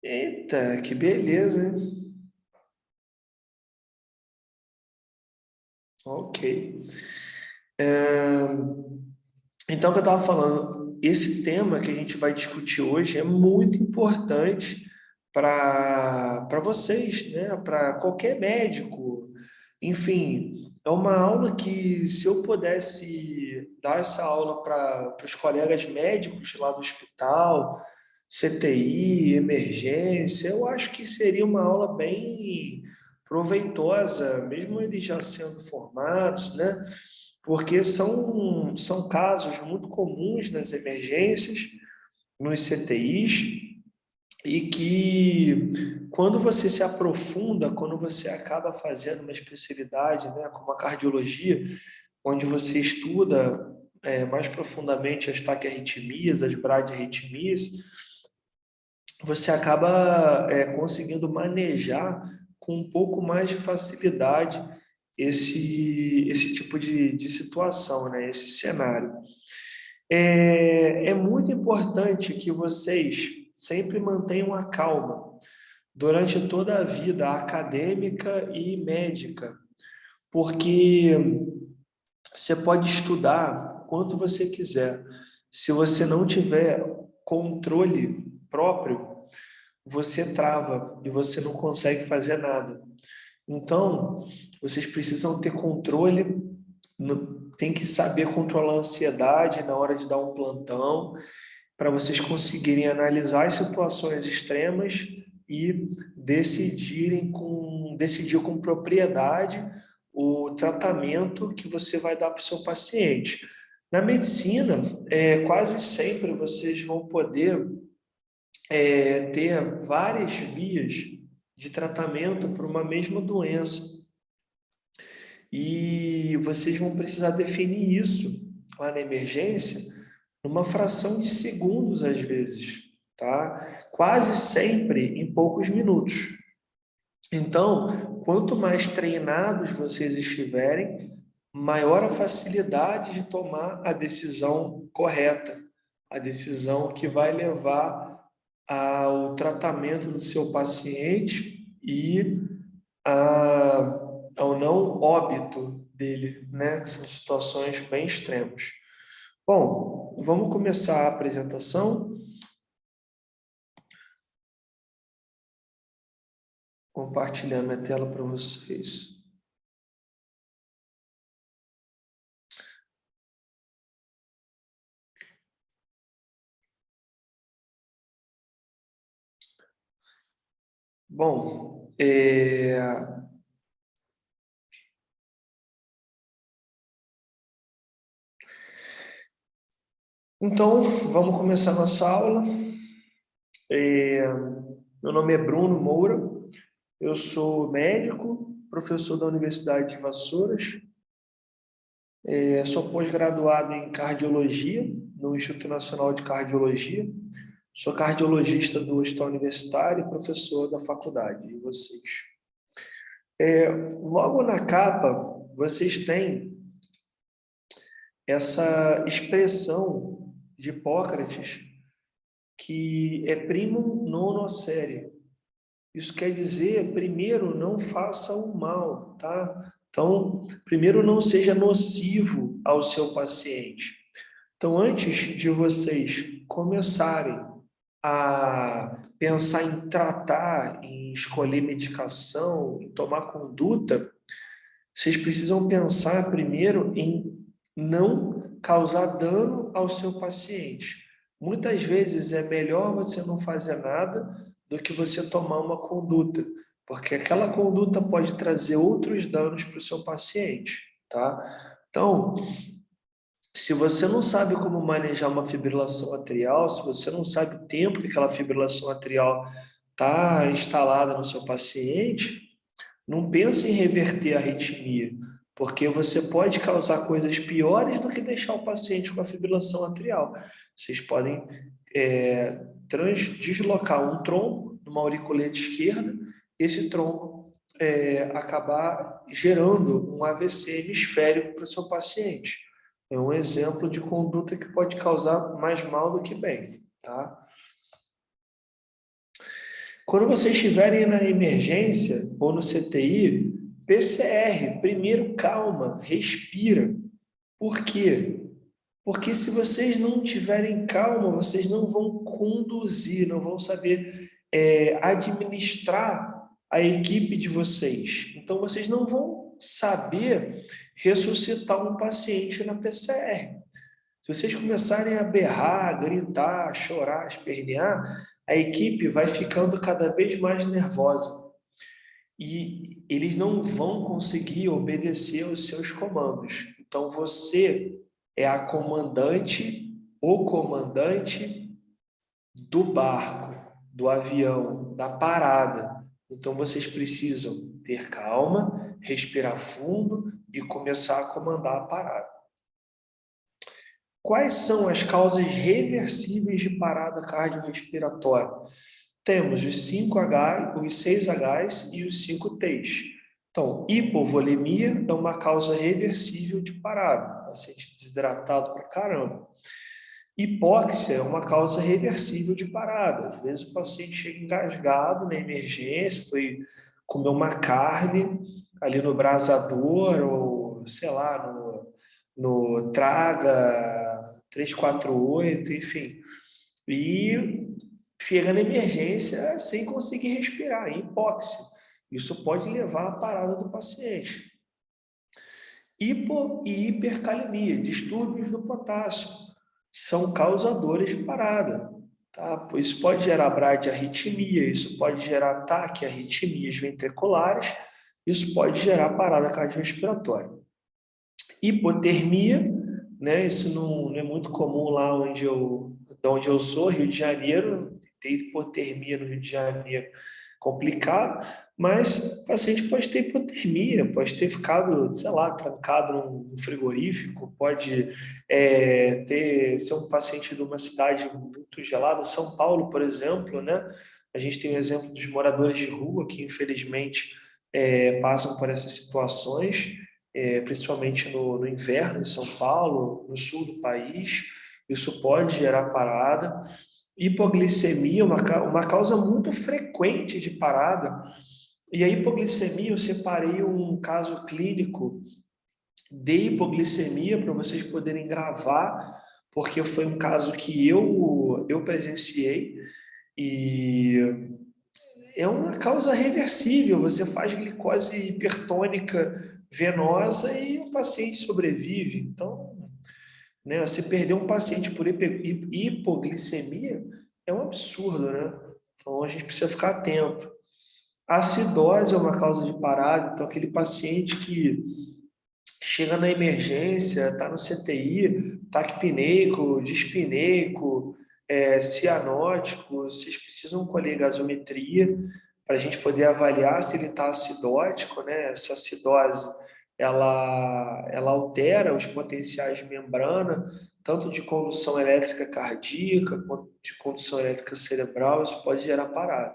Eita, que beleza, hein? Ok. Então, o que eu estava falando, esse tema que a gente vai discutir hoje é muito importante para vocês, né? Para qualquer médico. Enfim, é uma aula que, se eu pudesse dar essa aula para os colegas médicos lá do hospital, CTI, emergência, eu acho que seria uma aula bem proveitosa, mesmo eles já sendo formados, né? Porque são casos muito comuns nas emergências, nos CTIs, e que quando você se aprofunda, quando você acaba fazendo uma especialidade, né, como a cardiologia, onde você estuda mais profundamente as taquiarritmias, as bradiarritmias, você acaba conseguindo manejar com um pouco mais de facilidade esse tipo de situação, né? Esse cenário. É muito importante que vocês sempre mantenham a calma durante toda a vida acadêmica e médica, porque você pode estudar quanto você quiser. Se você não tiver controle próprio, você trava e você não consegue fazer nada. Então, vocês precisam ter controle, tem que saber controlar a ansiedade na hora de dar um plantão, para vocês conseguirem analisar as situações extremas e decidir com propriedade o tratamento que você vai dar para o seu paciente. Na medicina, quase sempre vocês vão poder ter várias vias de tratamento para uma mesma doença. E vocês vão precisar definir isso lá na emergência numa fração de segundos, às vezes, tá? Quase sempre em poucos minutos. Então, quanto mais treinados vocês estiverem, maior a facilidade de tomar a decisão correta, a decisão que vai levar ao tratamento do seu paciente e ao não óbito dele, né? São situações bem extremas. Bom, vamos começar a apresentação. Compartilhando minha tela para vocês. Bom, então vamos começar nossa aula. Meu nome é Bruno Moura, eu sou médico, professor da Universidade de Vassouras, sou pós-graduado em cardiologia no Instituto Nacional de Cardiologia, sou cardiologista do Hospital Universitário e professor da faculdade. E vocês? Logo na capa, vocês têm essa expressão de Hipócrates, que é primum non nocere. Isso quer dizer, primeiro, não faça o mal, tá? Então, primeiro, não seja nocivo ao seu paciente. Então, antes de vocês começarem a pensar em tratar, em escolher medicação, em tomar conduta, vocês precisam pensar primeiro em não causar dano ao seu paciente. Muitas vezes é melhor você não fazer nada do que você tomar uma conduta, porque aquela conduta pode trazer outros danos para o seu paciente, tá? Então, se você não sabe como manejar uma fibrilação atrial, se você não sabe o tempo que aquela fibrilação atrial está instalada no seu paciente, não pense em reverter a arritmia, porque você pode causar coisas piores do que deixar o paciente com a fibrilação atrial. Vocês podem deslocar um trombo numa auriculeta esquerda, esse trombo acabar gerando um AVC hemisférico para o seu paciente. É um exemplo de conduta que pode causar mais mal do que bem, tá? Quando vocês estiverem na emergência ou no CTI, PCR, primeiro calma, respira. Por quê? Porque se vocês não tiverem calma, vocês não vão conduzir, não vão saber administrar a equipe de vocês. Então, vocês não vão saber ressuscitar um paciente na PCR. Se vocês começarem a berrar, gritar, chorar, espernear, a equipe vai ficando cada vez mais nervosa e eles não vão conseguir obedecer aos seus comandos. Então, você é a comandante, o comandante do barco, do avião, da parada. Então, vocês precisam ter calma, respirar fundo e começar a comandar a parada. Quais são as causas reversíveis de parada cardiorrespiratória? Temos os 5H, os 6Hs e os 5Ts. Então, hipovolemia é uma causa reversível de parada, paciente desidratado pra caramba. Hipóxia é uma causa reversível de parada. Às vezes o paciente chega engasgado na emergência, foi comer uma carne ali no brasador, ou sei lá, no Traga 348, enfim. E chega na emergência sem conseguir respirar, hipóxia. Isso pode levar à parada do paciente. Hipo e hipercalemia, distúrbios do potássio, são causadores de parada. Tá? Isso pode gerar bradiarritmia, isso pode gerar taquiarritmias ventriculares, isso pode gerar parada cardiorrespiratória. Hipotermia, né? Isso não é muito comum lá de onde eu sou, Rio de Janeiro, tem hipotermia no Rio de Janeiro, complicado, mas o paciente pode ter hipotermia, pode ter ficado, sei lá, trancado num frigorífico, pode ser um paciente de uma cidade muito gelada, São Paulo, por exemplo, né? A gente tem o exemplo dos moradores de rua que, infelizmente, passam por essas situações, principalmente no inverno em São Paulo, no sul do país, isso pode gerar parada. Hipoglicemia, uma causa muito frequente de parada. E a hipoglicemia, eu separei um caso clínico de hipoglicemia para vocês poderem gravar, porque foi um caso que eu presenciei e é uma causa reversível. Você faz glicose hipertônica venosa e o paciente sobrevive. Então, né, você perder um paciente por hipoglicemia é um absurdo, né? Então, a gente precisa ficar atento. A acidose é uma causa de parada, então aquele paciente que chega na emergência, está no CTI, taquipneico, dispneico, cianótico, vocês precisam colher gasometria para a gente poder avaliar se ele está acidótico, né? Essa acidose, ela altera os potenciais de membrana, tanto de condução elétrica cardíaca quanto de condução elétrica cerebral, isso pode gerar parada.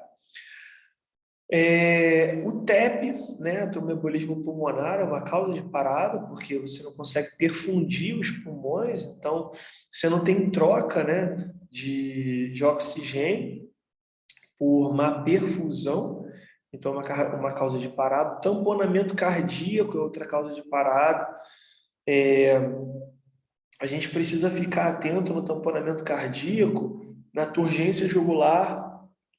O TEP, né, tromboembolismo pulmonar, é uma causa de parada, porque você não consegue perfundir os pulmões, então você não tem troca, né, de oxigênio por má perfusão, então é uma causa de parada. Tamponamento cardíaco é outra causa de parada. A gente precisa ficar atento no tamponamento cardíaco, na turgência jugular,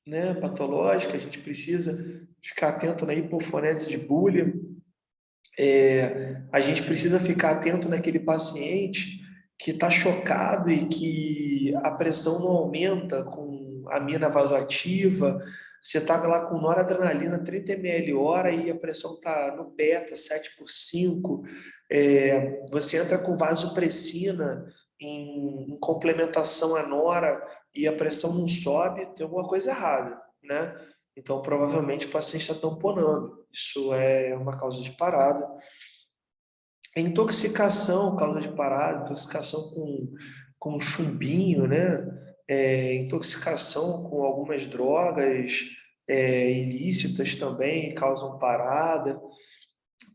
né, patológica, a gente precisa ficar atento na hipofonese de Bullia, a gente precisa ficar atento naquele paciente que está chocado e que a pressão não aumenta com amina vasoativa, você está lá com noradrenalina 30 ml hora e a pressão está no beta 7/5, você entra com vasopressina em complementação à nora e a pressão não sobe, tem alguma coisa errada, né? Então, provavelmente o paciente está tamponando. Isso é uma causa de parada. Intoxicação, causa de parada, intoxicação com chumbinho, né? Intoxicação com algumas drogas ilícitas também causam parada.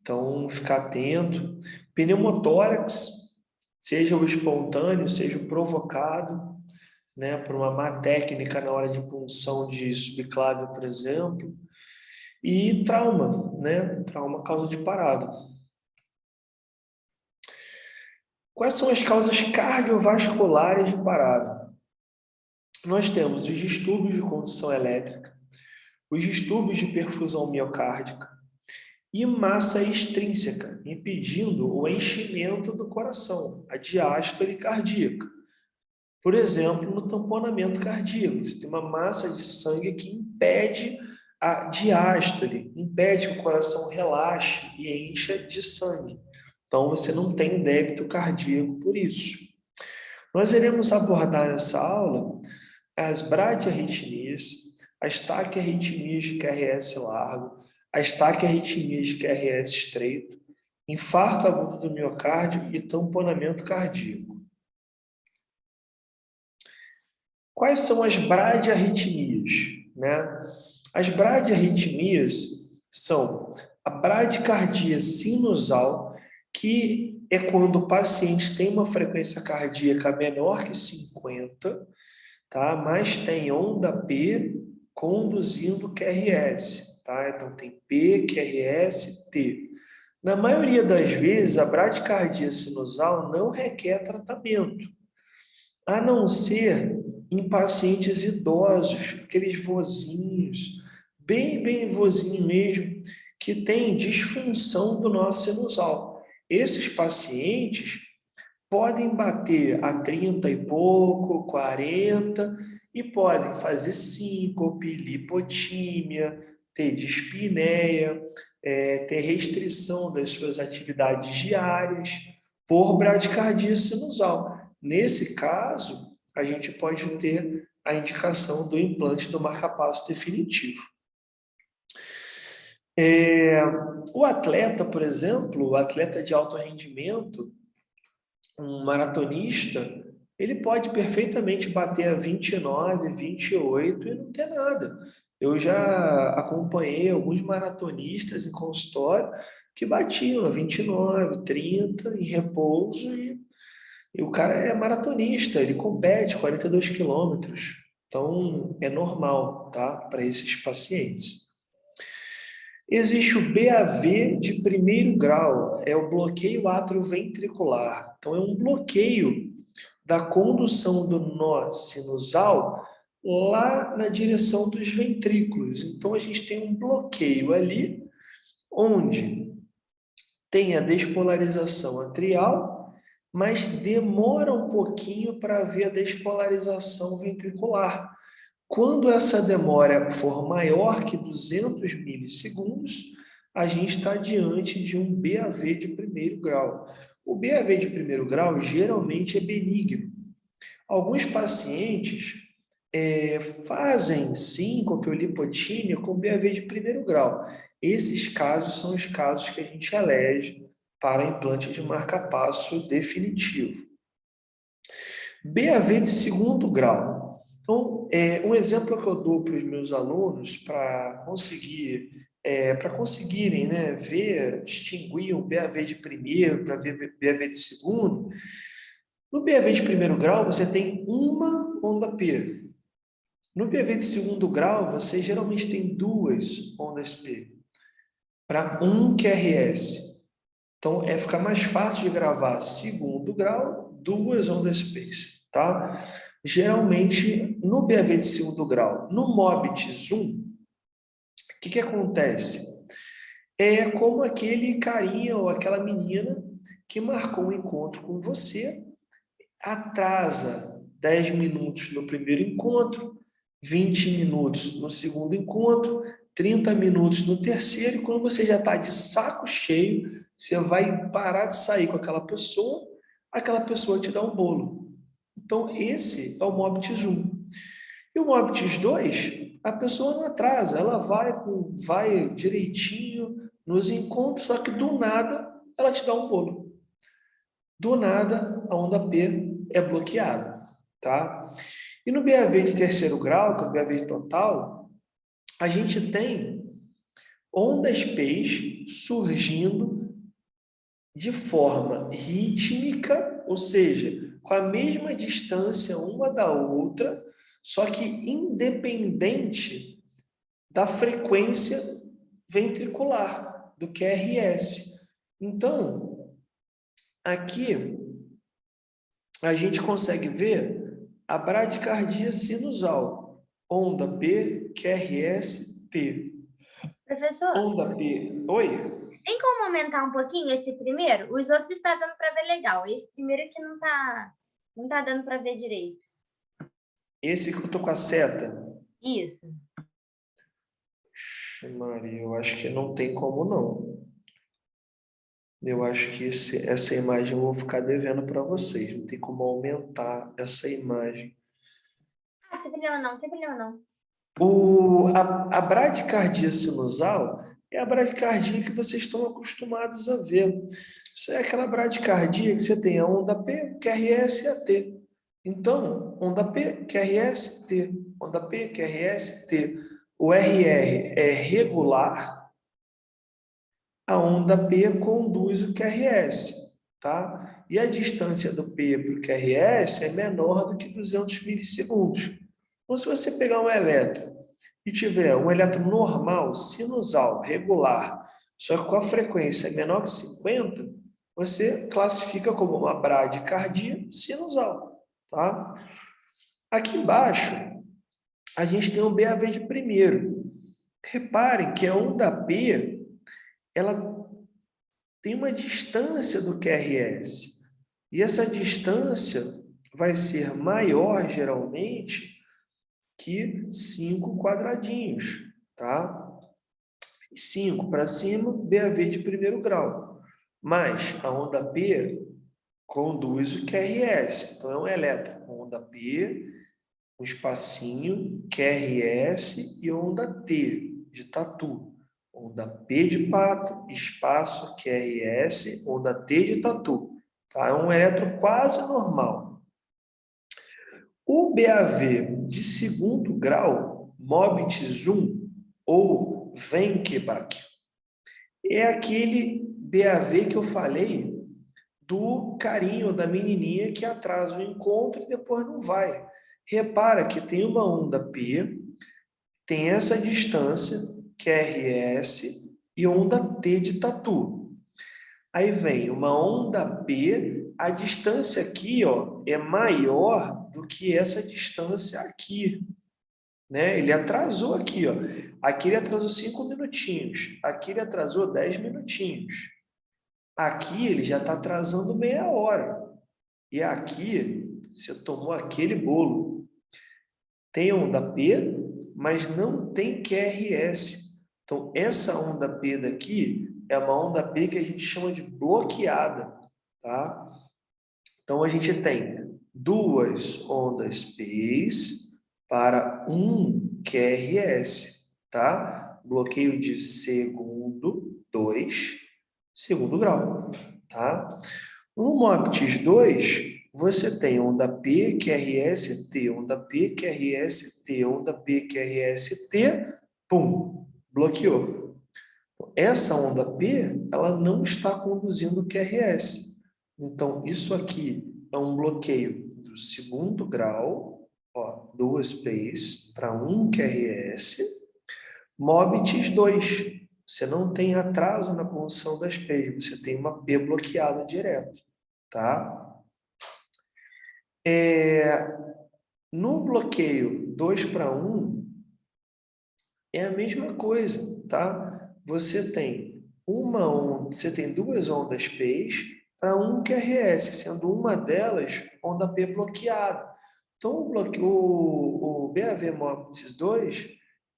Então, ficar atento. Pneumotórax, seja o espontâneo, seja o provocado, né, por uma má técnica na hora de punção de subclávio, por exemplo, e trauma, né, trauma causa de parada. Quais são as causas cardiovasculares de parada? Nós temos os distúrbios de condução elétrica, os distúrbios de perfusão miocárdica e massa extrínseca, impedindo o enchimento do coração, a diástole cardíaca. Por exemplo, no tamponamento cardíaco, você tem uma massa de sangue que impede a diástole, impede que o coração relaxe e encha de sangue. Então, você não tem débito cardíaco por isso. Nós iremos abordar nessa aula as bradiarritmias, as taquiarritmias de QRS largo, as taquiarritmias de QRS estreito, infarto agudo do miocárdio e tamponamento cardíaco. Quais são as bradiarritmias, né? As bradiarritmias são a bradicardia sinusal, que é quando o paciente tem uma frequência cardíaca menor que 50, tá? Mas tem onda P conduzindo QRS, tá? Então tem P, QRS, T. Na maioria das vezes, a bradicardia sinusal não requer tratamento, a não ser em pacientes idosos, aqueles vozinhos, bem vozinho mesmo, que tem disfunção do nó sinusal. Esses pacientes podem bater a 30 e pouco, 40, e podem fazer síncope, lipotímia, ter dispneia, ter restrição das suas atividades diárias por bradicardia sinusal. Nesse caso, a gente pode ter a indicação do implante do marca-passo definitivo. O atleta, por exemplo, o atleta de alto rendimento, um maratonista, ele pode perfeitamente bater a 29, 28 e não ter nada. Eu já acompanhei alguns maratonistas em consultório que batiam a 29, 30 em repouso e o cara é maratonista, ele compete 42 quilômetros. Então, é normal, tá? Para esses pacientes. Existe o BAV de primeiro grau, é o bloqueio atrioventricular. Então, é um bloqueio da condução do nó sinusal lá na direção dos ventrículos. Então, a gente tem um bloqueio ali, onde tem a despolarização atrial, mas demora um pouquinho para haver a despolarização ventricular. Quando essa demora for maior que 200 milissegundos, a gente está diante de um BAV de primeiro grau. O BAV de primeiro grau geralmente é benigno. Alguns pacientes fazem síncope ou lipotímia com BAV de primeiro grau. Esses casos são os casos que a gente elege para implante de marca-passo definitivo. BAV de segundo grau. Então, um exemplo que eu dou para os meus alunos para conseguirem, né, ver, distinguir o BAV de primeiro para ver BAV de segundo. No BAV de primeiro grau, você tem uma onda P. No BAV de segundo grau, você geralmente tem duas ondas P para um QRS. Então, fica mais fácil de gravar segundo grau, duas ondas P, tá? Geralmente, no BAV de segundo grau, no MOBIT-1, o que acontece? É como aquele carinha ou aquela menina que marcou um encontro com você, atrasa 10 minutos no primeiro encontro, 20 minutos no segundo encontro, 30 minutos no terceiro, e quando você já está de saco cheio, você vai parar de sair com aquela pessoa te dá um bolo. Então, esse é o MOBIT 1. E o MOBIT 2, a pessoa não atrasa, ela vai direitinho nos encontros, só que do nada ela te dá um bolo. Do nada, a onda P é bloqueada, tá? E no BAV de terceiro grau, que é o BAV total, a gente tem ondas P surgindo de forma rítmica, ou seja, com a mesma distância uma da outra, só que independente da frequência ventricular, do QRS. Então, aqui a gente consegue ver a bradicardia sinusal, onda P, QRS, T. Professor, Onda P. Oi? tem como aumentar um pouquinho esse primeiro? Os outros está dando para ver legal. Esse primeiro aqui não tá dando para ver direito. Esse que eu tô com a seta? Isso. Maria, eu acho que não tem como não. Eu acho que essa imagem eu vou ficar devendo para vocês. Não tem como aumentar essa imagem. Ah, não tem problema não, não tem problema não. A bradicardia sinusal é a bradicardia que vocês estão acostumados a ver. Isso é aquela bradicardia que você tem a onda P, QRS e a T. Então, onda P, QRS, T. Onda P, QRS, T. O RR é regular, a onda P conduz o QRS, tá? E a distância do P para o QRS é menor do que 200 milissegundos. Então, se você pegar um elétron e tiver um elétron normal, sinusal, regular, só que com a frequência menor que 50, você classifica como uma bradicardia sinusal, tá? Aqui embaixo, a gente tem um BAV de primeiro. Reparem que a onda P, ela tem uma distância do QRS. E essa distância vai ser maior, geralmente, que 5 quadradinhos, tá? 5 para cima, BAV de primeiro grau. Mas a onda P conduz o QRS. Então, é um elétron com onda P, um espacinho, QRS e onda T, de tatu. Onda P de pato, espaço, QRS, onda T de tatu. Tá? É um elétron quase normal. O BAV de segundo grau, Mobitis 1 ou Wenckebach, é aquele BAV que eu falei do carinho da menininha que atrasa o encontro e depois não vai. Repara que tem uma onda P, tem essa distância, QRS, e onda T de tatu. Aí vem uma onda P, a distância aqui, ó, é maior do que essa distância aqui, né? Ele atrasou aqui, ó. Aqui ele atrasou 5 minutinhos, aqui ele atrasou 10 minutinhos. Aqui ele já está atrasando meia hora. E aqui você tomou aquele bolo. Tem onda P, mas não tem QRS. Então, essa onda P daqui é uma onda P que a gente chama de bloqueada, tá? Então, a gente tem duas ondas P's para um QRS, tá? Bloqueio de segundo, 2, segundo grau, tá? No MOPTIS 2, você tem onda P, QRS, T, onda P, QRS, T, onda P, QRS, T, pum, bloqueou. Essa onda P, ela não está conduzindo o QRS. Então, isso aqui é um bloqueio do segundo grau, ó, duas P's para um QRS, MOBITS 2. Você não tem atraso na condução das P's, você tem uma P bloqueada direto, tá? No bloqueio 2 para 1, é a mesma coisa, tá? Você tem você tem duas ondas P's para um QRS, sendo uma delas onda P bloqueada. Então, o BAV MOPTIS 2,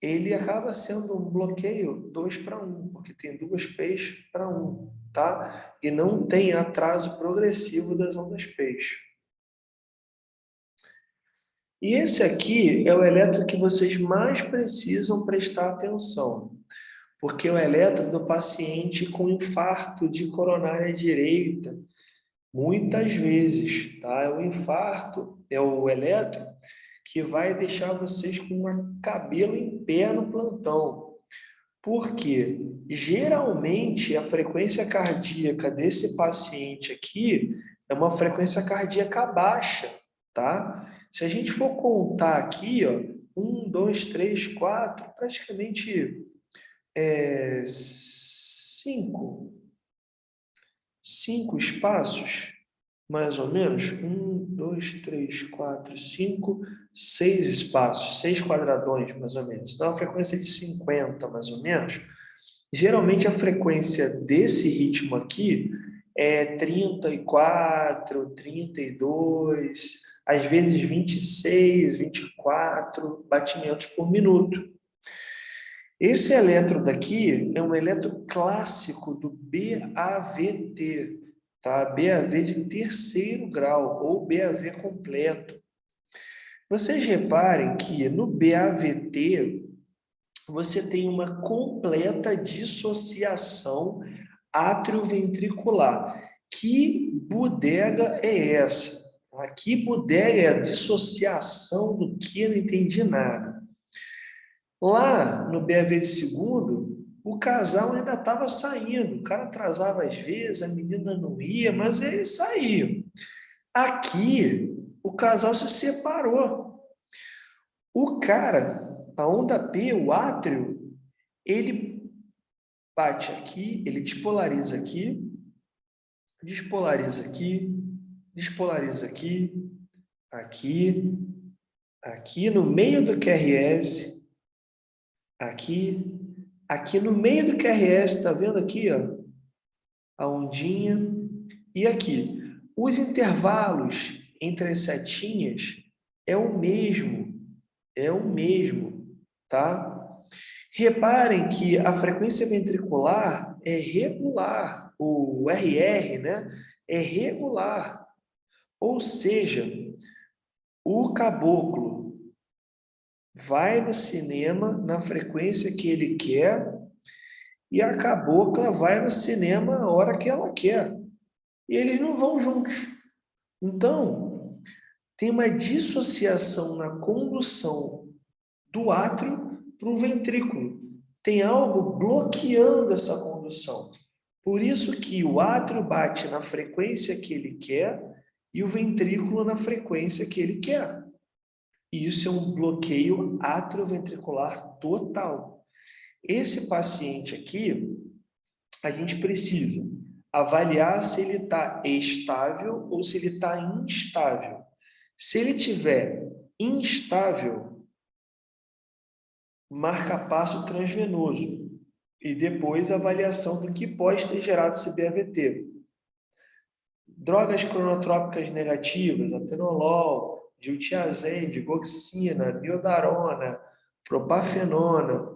ele acaba sendo um bloqueio 2 para 1, porque tem duas P's para 1, tá? E não tem atraso progressivo das ondas P's. E esse aqui é o elétron que vocês mais precisam prestar atenção, porque é o elétron do paciente com infarto de coronária direita, muitas vezes, tá? O infarto é o elétron que vai deixar vocês com um cabelo em pé no plantão, porque geralmente a frequência cardíaca desse paciente aqui, é uma frequência cardíaca baixa, tá? Se a gente for contar aqui, ó, 1, 2, 3, 4, praticamente 5 espaços, mais ou menos. 1, 2, 3, 4, 5, 6 espaços, 6 quadradões, mais ou menos. Então, a frequência de 50, mais ou menos. Geralmente, a frequência desse ritmo aqui é 34, 32, às vezes 26, 24 batimentos por minuto. Esse eletro daqui é um eletro clássico do BAVT, tá? BAV de terceiro grau, ou BAV completo. Vocês reparem que no BAVT, você tem uma completa dissociação atrioventricular. Que bodega é essa? Que bodega é a dissociação do que? Eu não entendi nada. Lá no BAV de segundo, o casal ainda estava saindo. O cara atrasava às vezes, a menina não ia, mas eles saíam. Aqui, o casal se separou. O cara, a onda P, o átrio, ele bate aqui, ele despolariza aqui, despolariza aqui, despolariza aqui, aqui, aqui no meio do QRS, aqui no meio do QRS, tá vendo aqui, ó, a ondinha, e aqui. Os intervalos entre as setinhas é o mesmo, tá? Reparem que a frequência ventricular é regular, o RR, né, é regular. Ou seja, o caboclo vai no cinema na frequência que ele quer e a cabocla vai no cinema a hora que ela quer. E eles não vão juntos. Então, tem uma dissociação na condução do átrio para o ventrículo. Tem algo bloqueando essa condução. Por isso que o átrio bate na frequência que ele quer e o ventrículo na frequência que ele quer. E isso é um bloqueio atrioventricular total. Esse paciente aqui, a gente precisa avaliar se ele está estável ou se ele está instável. Se ele estiver instável, marca-passo transvenoso e depois a avaliação do que pode ter gerado esse BAVT. Drogas cronotrópicas negativas, atenolol, diltiazem, digoxina, miodarona, propafenona,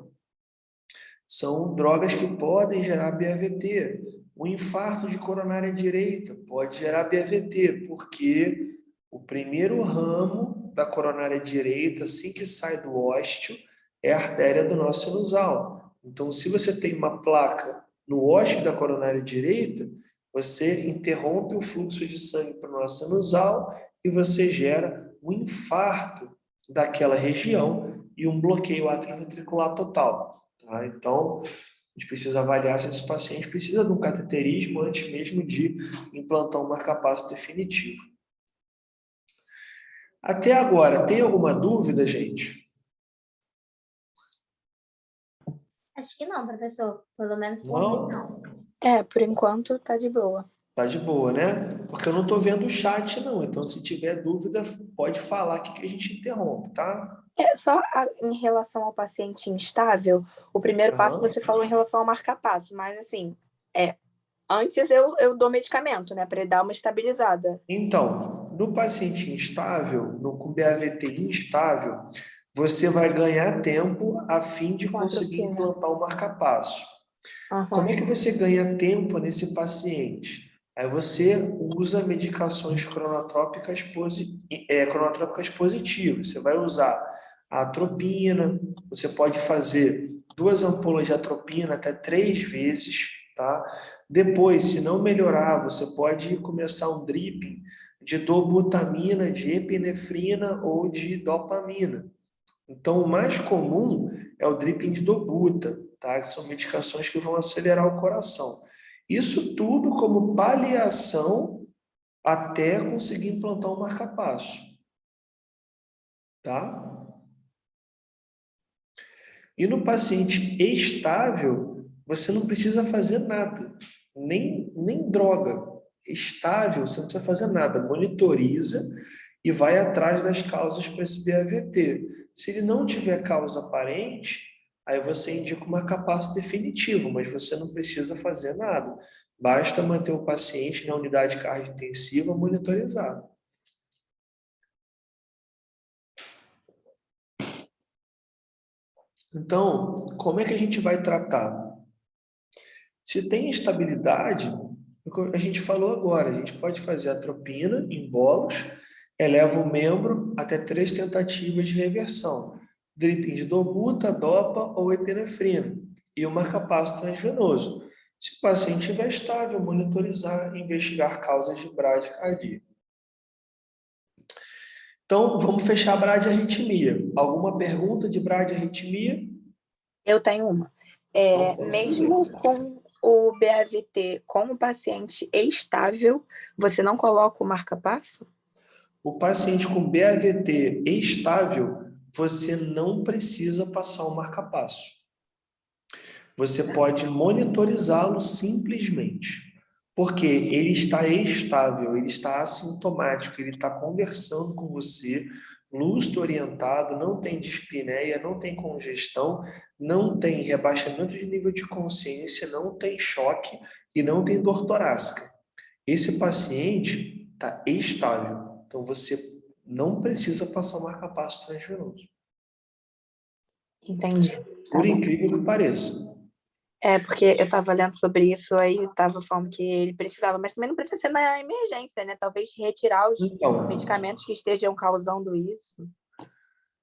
são drogas que podem gerar BAVT. O infarto de coronária direita pode gerar BAVT, porque o primeiro ramo da coronária direita, assim que sai do ósteo, é a artéria do nosso sinusal. Então, se você tem uma placa no ósteo da coronária direita, você interrompe o fluxo de sangue para o nosso sinusal e você gera um infarto daquela região e um bloqueio atrioventricular total. Tá? Então, a gente precisa avaliar se esse paciente precisa de um cateterismo antes mesmo de implantar um marca-passo definitivo. Até agora, tem alguma dúvida, gente? Acho que não, professor. Pelo menos por Não? mim, não. Por enquanto tá de boa. Tá de boa, né? Porque eu não estou vendo o chat, não. Então, se tiver dúvida, pode falar aqui que a gente interrompe, tá? Em relação ao paciente instável, o primeiro passo você falou em relação ao marca-passo, mas assim, antes eu dou medicamento, né, para ele dar uma estabilizada. Então, no paciente instável, com BAVT instável, você vai ganhar tempo a fim de conseguir implantar o marca-passo. Como é que você ganha tempo nesse paciente? Aí você usa medicações cronotrópicas positivas. Você vai usar a atropina, você pode fazer 2 ampolas de atropina até 3 vezes, tá? Depois, se não melhorar, você pode começar um dripping de dobutamina, de epinefrina ou de dopamina. Então, o mais comum é o dripping de dobuta, tá? Que são medicações que vão acelerar o coração. Isso tudo como paliação até conseguir implantar um marca-passo, tá? E no paciente estável, você não precisa fazer nada, nem droga. Estável, você não precisa fazer nada. Monitoriza e vai atrás das causas para esse BAVT. Se ele não tiver causa aparente, aí você indica uma marca-passo definitivo, mas você não precisa fazer nada. Basta manter o paciente na unidade cardio-intensiva monitorizado. Então, como é que a gente vai tratar? Se tem instabilidade, a gente falou agora, a gente pode fazer atropina em bolos, eleva o membro até 3 tentativas de reversão, driping de dobuta, dopa ou epinefrina, e o marca-passo transvenoso. Se o paciente estiver estável, monitorizar e investigar causas de bradicardia. Então, vamos fechar a bradiarritmia. Alguma pergunta de bradiarritmia? Eu tenho uma. Mesmo com o BAVT como paciente estável, você não coloca o marca-passo? O paciente com BAVT estável, você não precisa passar o marca-passo. Você pode monitorizá-lo simplesmente, porque ele está estável, ele está assintomático, ele está conversando com você, lúcido orientado, não tem dispneia, não tem congestão, não tem rebaixamento de nível de consciência, não tem choque e não tem dor torácica. Esse paciente está estável, então você não precisa passar o marca-passo transvenoso. Entendi. Por incrível que pareça. Porque eu estava lendo sobre isso, aí estava falando que ele precisava, mas também não precisa ser na emergência, né? Talvez retirar os medicamentos que estejam causando isso.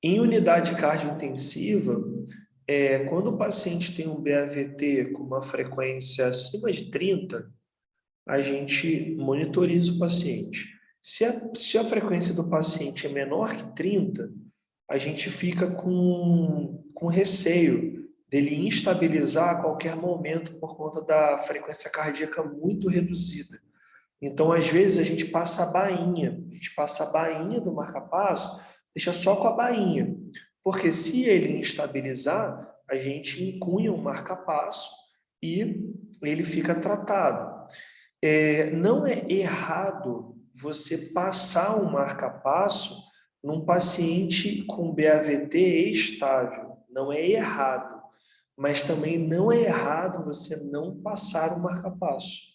Em unidade cardio-intensiva, quando o paciente tem um BAVT com uma frequência acima de 30, a gente monitoriza o paciente. Se a frequência do paciente é menor que 30, a gente fica com receio dele instabilizar a qualquer momento por conta da frequência cardíaca muito reduzida. Então, às vezes, a gente passa a bainha do marca-passo, deixa só com a bainha. Porque se ele instabilizar, a gente incunha um marca-passo e ele fica tratado. Não é errado você passar um marca-passo num paciente com BAVT estável. Não é errado. Mas também não é errado você não passar o marca-passo.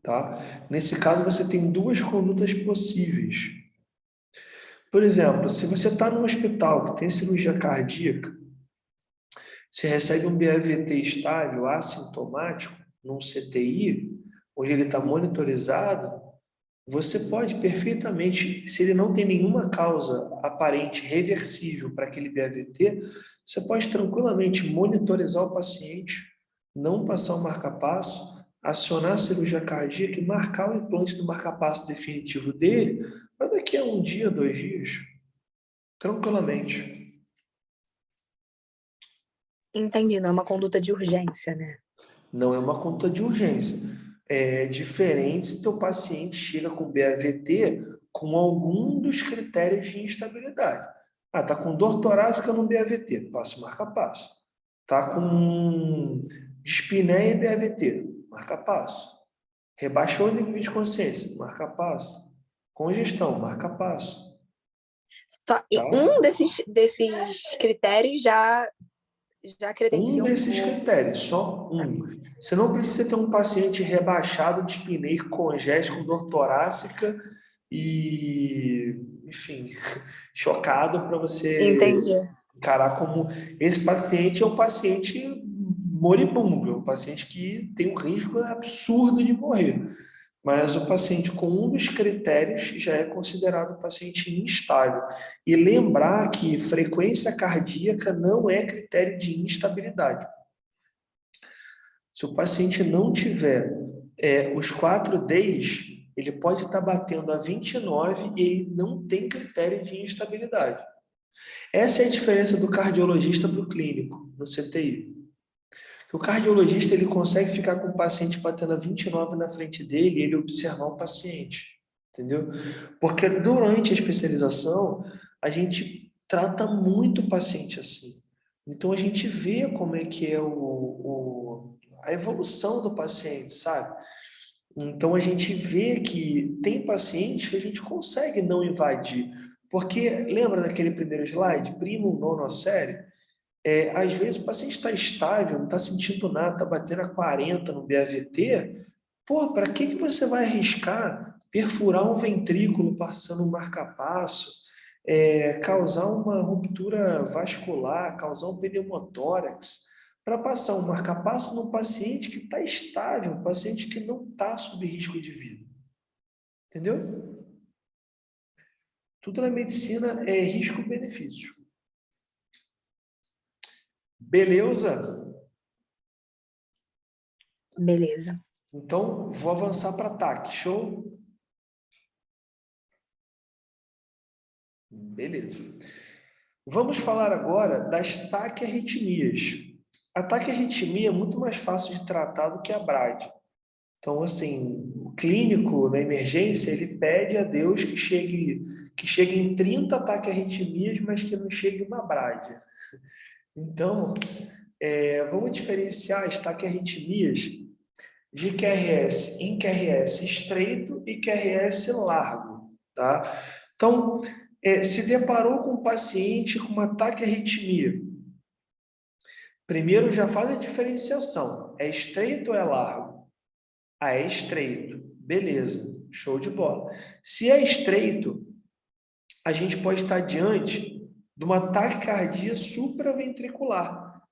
Tá? Nesse caso, você tem duas condutas possíveis. Por exemplo, se você está num hospital que tem cirurgia cardíaca, você recebe um BAVT estável, assintomático, num CTI, onde ele está monitorizado, você pode perfeitamente, se ele não tem nenhuma causa aparente reversível para aquele BAVT, você pode tranquilamente monitorizar o paciente, não passar o marca-passo, acionar a cirurgia cardíaca e marcar o implante do marca-passo definitivo dele para daqui a 1 dia, 2 dias, tranquilamente. Entendi, não é uma conduta de urgência, né? Não é uma conduta de urgência. É diferente se teu paciente chega com BAVT com algum dos critérios de instabilidade. Tá com dor torácica no BAVT, passa o marca-passo. Tá com dispneia e BAVT, marca-passo. Rebaixou o nível de consciência, marca-passo. Congestão, marca-passo. E um desses critérios já credencia um desses critérios, só um. Você não precisa ter um paciente rebaixado de dispneico, congéstico, com dor torácica e, enfim, chocado para você encarar como esse paciente é um paciente moribundo, é um paciente que tem um risco absurdo de morrer. Mas o paciente com um dos critérios já é considerado paciente instável. E lembrar que frequência cardíaca não é critério de instabilidade. Se o paciente não tiver os 4 Ds, ele pode estar batendo a 29 e ele não tem critério de instabilidade. Essa é a diferença do cardiologista para o clínico, no CTI. Que o cardiologista ele consegue ficar com o paciente batendo a 29 na frente dele e ele observar o paciente, entendeu? Porque durante a especialização, a gente trata muito o paciente assim. Então, a gente vê como é que é a evolução do paciente, sabe? Então, a gente vê que tem pacientes que a gente consegue não invadir. Porque, lembra daquele primeiro slide? Primo, nono, série? Às vezes o paciente está estável, não está sentindo nada, está batendo a 40 no BAVT. Pô, para que você vai arriscar perfurar um ventrículo passando um marca-passo, causar uma ruptura vascular, causar um pneumotórax, para passar um marca-passo num paciente que está estável, um paciente que não está sob risco de vida? Entendeu? Tudo na medicina é risco-benefício. Beleza? Beleza. Então, vou avançar para ataque. Show? Beleza. Vamos falar agora das taquiarritmias. A taquiarritmia é muito mais fácil de tratar do que a brade. Então, assim, o clínico na emergência, ele pede a Deus que chegue em 30 taquiarritmias, mas que não chegue uma brade. Então, vamos diferenciar as taquiarritmias de QRS em QRS estreito e QRS largo, tá? Então, se deparou com um paciente com uma taquiarritmia, primeiro já faz a diferenciação, é estreito ou é largo? Ah, é estreito, beleza, show de bola. Se é estreito, a gente pode estar diante de uma taquicardia supraventricular.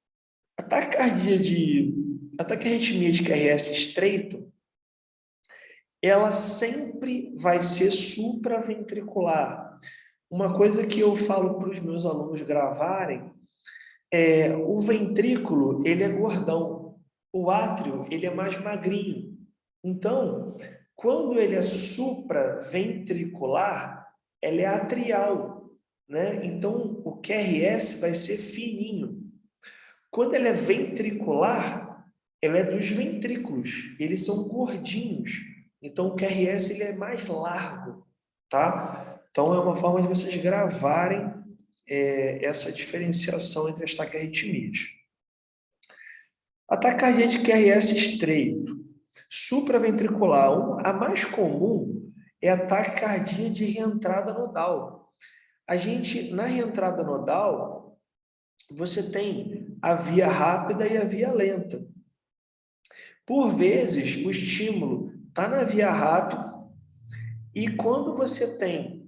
A taquiarritmia de QRS estreito, ela sempre vai ser supraventricular. Uma coisa que eu falo para os meus alunos gravarem o ventrículo, ele é gordão, o átrio, ele é mais magrinho. Então, quando ele é supraventricular, ele é atrial, né? Então, o QRS vai ser fininho. Quando ele é ventricular, ele é dos ventrículos, eles são gordinhos. Então, o QRS ele é mais largo, tá? Então, é uma forma de vocês gravarem essa diferenciação entre as taquiarritmias. A taquicardia de QRS estreito, supraventricular, a mais comum é a taquicardia de reentrada nodal. Na reentrada nodal, você tem a via rápida e a via lenta. Por vezes, o estímulo está na via rápida e quando você tem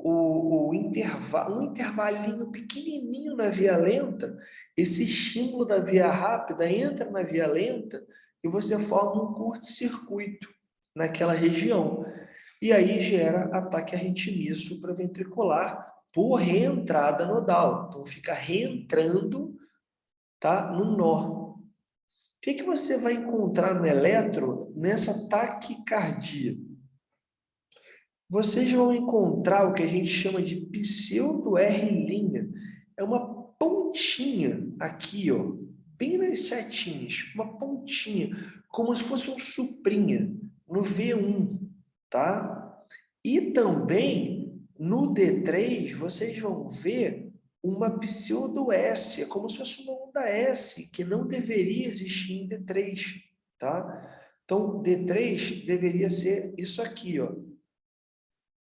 um intervalinho pequenininho na via lenta, esse estímulo da via rápida entra na via lenta e você forma um curto-circuito naquela região. E aí gera ataque à arritmia supraventricular por reentrada nodal. Então, fica reentrando, tá, no nó. O que você vai encontrar no eletro nessa taquicardia? Vocês vão encontrar o que a gente chama de pseudo-R'. É uma pontinha aqui, ó, bem nas setinhas, uma pontinha, como se fosse um suprinha no V1, tá? E também no D3 vocês vão ver uma pseudo-S, é como se fosse uma onda S, que não deveria existir em D3, tá? Então, D3 deveria ser isso aqui, ó.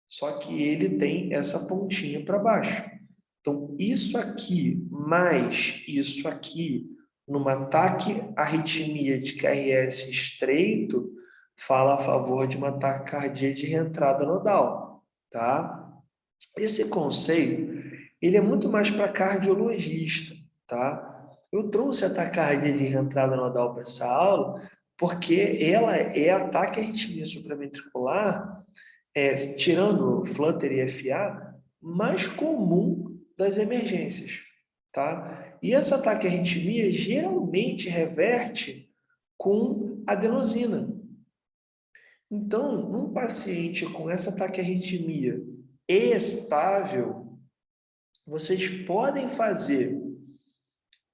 Só que ele tem essa pontinha para baixo. Então, isso aqui mais isso aqui, numa taquiarritmia de QRS estreito, fala a favor de uma taquicardia de reentrada nodal, tá? Esse conceito, ele é muito mais para cardiologista, tá? Eu trouxe a taquicardia de reentrada nodal para essa aula porque ela é a taquiarritmia supraventricular, tirando Flutter e FA, mais comum das emergências, tá? E essa taquiarritmia geralmente reverte com adenosina. Então, num paciente com essa taquiarritmia estável, vocês podem fazer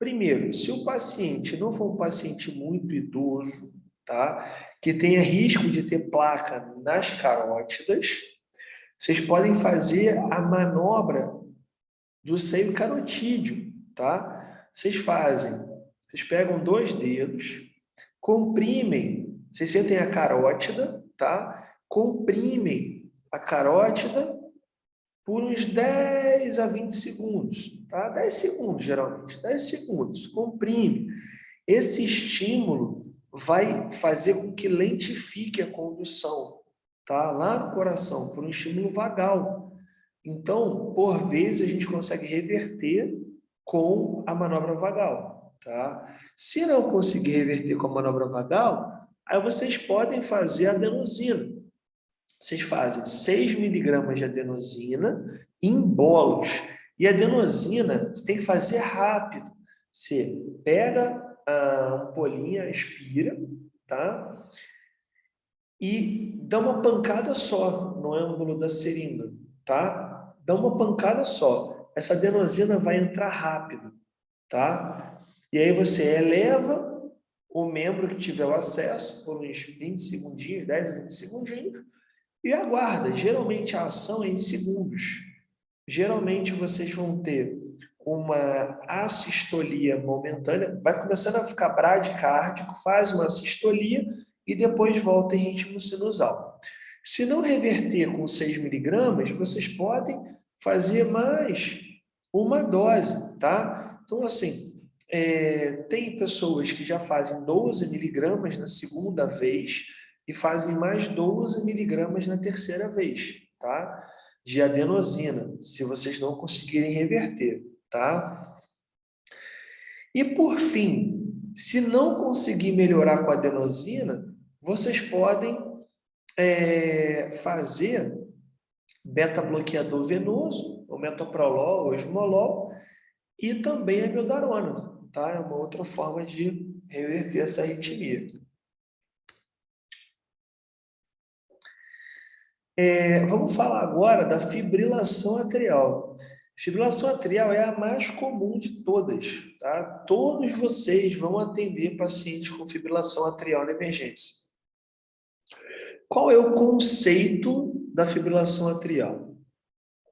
Primeiro, se o paciente não for um paciente muito idoso, tá? Que tenha risco de ter placa nas carótidas, vocês podem fazer a manobra do seio carotídeo, tá? Vocês pegam 2 dedos, comprimem, vocês sentem a carótida, tá? Comprimem a carótida por uns 10 a 20 segundos, tá? 10 segundos, geralmente, 10 segundos, comprime. Esse estímulo vai fazer com que lentifique a condução, tá? Lá no coração, por um estímulo vagal. Então, por vezes, a gente consegue reverter com a manobra vagal, tá? Se não conseguir reverter com a manobra vagal, aí vocês podem fazer a adenosina. Vocês fazem 6 miligramas de adenosina em bolos. E a adenosina, você tem que fazer rápido. Você pega a ampolinha, expira, tá? E dá uma pancada só no ângulo da seringa, tá? Dá uma pancada só. Essa adenosina vai entrar rápido, tá? E aí você eleva o membro que tiver o acesso por uns 20 segundinhos, 10 a 20 segundinhos, e aguarda. Geralmente a ação é em segundos. Geralmente vocês vão ter uma assistolia momentânea, vai começando a ficar bradicárdico, faz uma assistolia e depois volta em ritmo sinusal. Se não reverter com 6 miligramas, vocês podem fazer mais uma dose, tá? Então, assim, tem pessoas que já fazem 12 miligramas na segunda vez e fazem mais 12 miligramas na terceira vez, tá? De adenosina, se vocês não conseguirem reverter, tá? E por fim, se não conseguir melhorar com a adenosina, vocês podem fazer beta-bloqueador venoso, o metoprolol, o esmolol, e também a amiodarona, tá? É uma outra forma de reverter essa arritmia. Vamos falar agora da fibrilação atrial. Fibrilação atrial é a mais comum de todas, tá? Todos vocês vão atender pacientes com fibrilação atrial na emergência. Qual é o conceito da fibrilação atrial?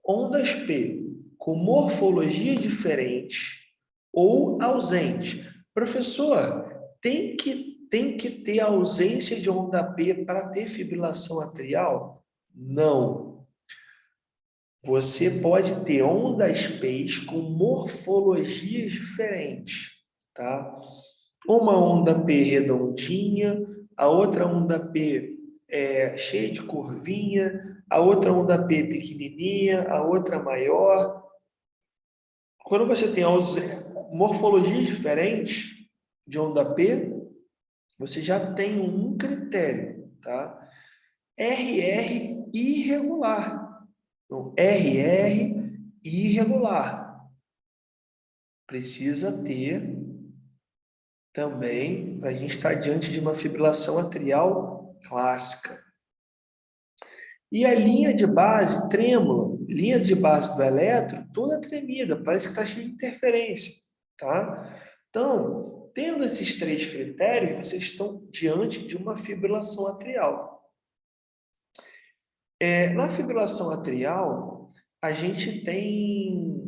Ondas P com morfologia diferente ou ausente. Professor, tem que ter ausência de onda P para ter fibrilação atrial? Não. Você pode ter ondas P com morfologias diferentes, tá? Uma onda P redondinha, a outra onda P cheia de curvinha, a outra onda P pequenininha, a outra maior. Quando você tem morfologias diferentes de onda P, você já tem um critério, tá? RR irregular. Então, RR irregular. Precisa ter também, para a gente estar diante de uma fibrilação atrial clássica. E a linha de base trêmula, linha de base do eletro, toda tremida, parece que está cheia de interferência, tá? Então, tendo esses 3 critérios, vocês estão diante de uma fibrilação atrial. Na fibrilação atrial, a gente tem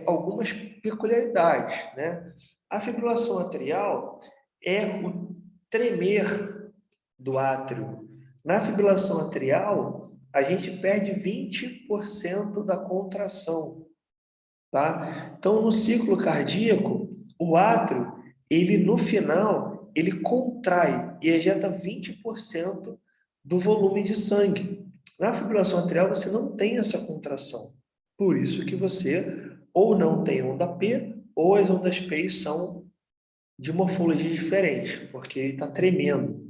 algumas peculiaridades, né? A fibrilação atrial é o tremer do átrio. Na fibrilação atrial, a gente perde 20% da contração, tá? Então, no ciclo cardíaco, o átrio, ele no final, ele contrai e ejeta 20% do volume de sangue. Na fibrilação atrial, você não tem essa contração. Por isso que você ou não tem onda P, ou as ondas P são de morfologia diferente, porque ele está tremendo.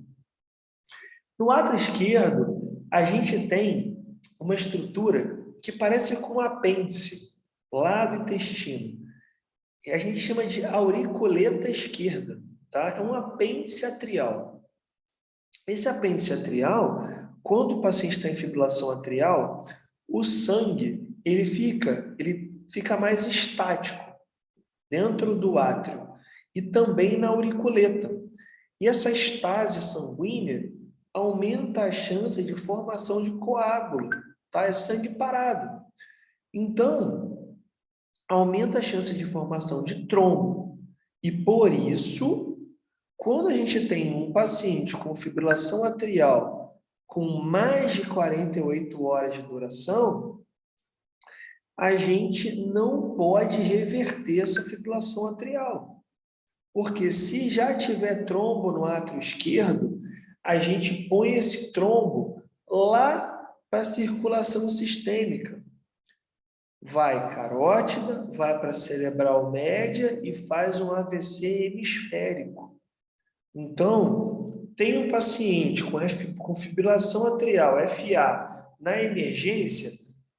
No átrio esquerdo, a gente tem uma estrutura que parece com um apêndice lá do intestino. E a gente chama de auriculeta esquerda, tá? É um apêndice atrial. Esse apêndice atrial, quando o paciente está em fibrilação atrial, o sangue ele fica mais estático dentro do átrio. e também na auriculeta. E essa estase sanguínea aumenta a chance de formação de coágulo, tá? É sangue parado. Então, aumenta a chance de formação de trombo. E por isso, quando a gente tem um paciente com fibrilação atrial com mais de 48 horas de duração, a gente não pode reverter essa fibrilação atrial. Porque se já tiver trombo no átrio esquerdo, a gente põe esse trombo lá para a circulação sistêmica. Vai carótida, vai para a cerebral média e faz um AVC hemisférico. Então, tem um paciente com fibrilação atrial, FA, na emergência,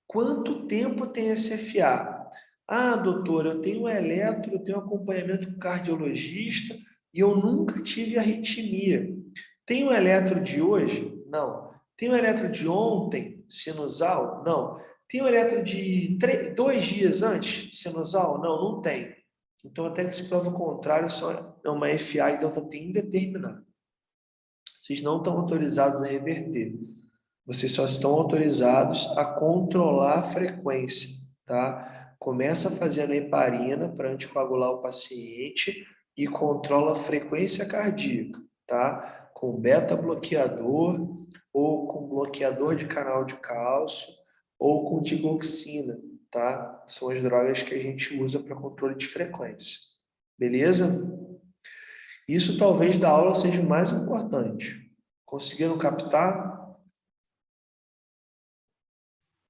quanto tempo tem esse FA? Ah, doutor, eu tenho eletro, eu tenho acompanhamento com cardiologista e eu nunca tive arritmia. Tem o eletro de hoje? Não. Tem o eletro de ontem, sinusal? Não. Tem o eletro de 2 dias antes, sinusal? Não, não tem. Então, até que se prova o contrário, só é uma FA de delta T indeterminada. Vocês não estão autorizados a reverter. Vocês só estão autorizados a controlar a frequência, tá? Começa fazendo a heparina para anticoagular o paciente e controla a frequência cardíaca, tá? Com beta-bloqueador ou com bloqueador de canal de cálcio ou com digoxina, tá? São as drogas que a gente usa para controle de frequência. Beleza? Isso talvez da aula seja o mais importante. Conseguiram captar?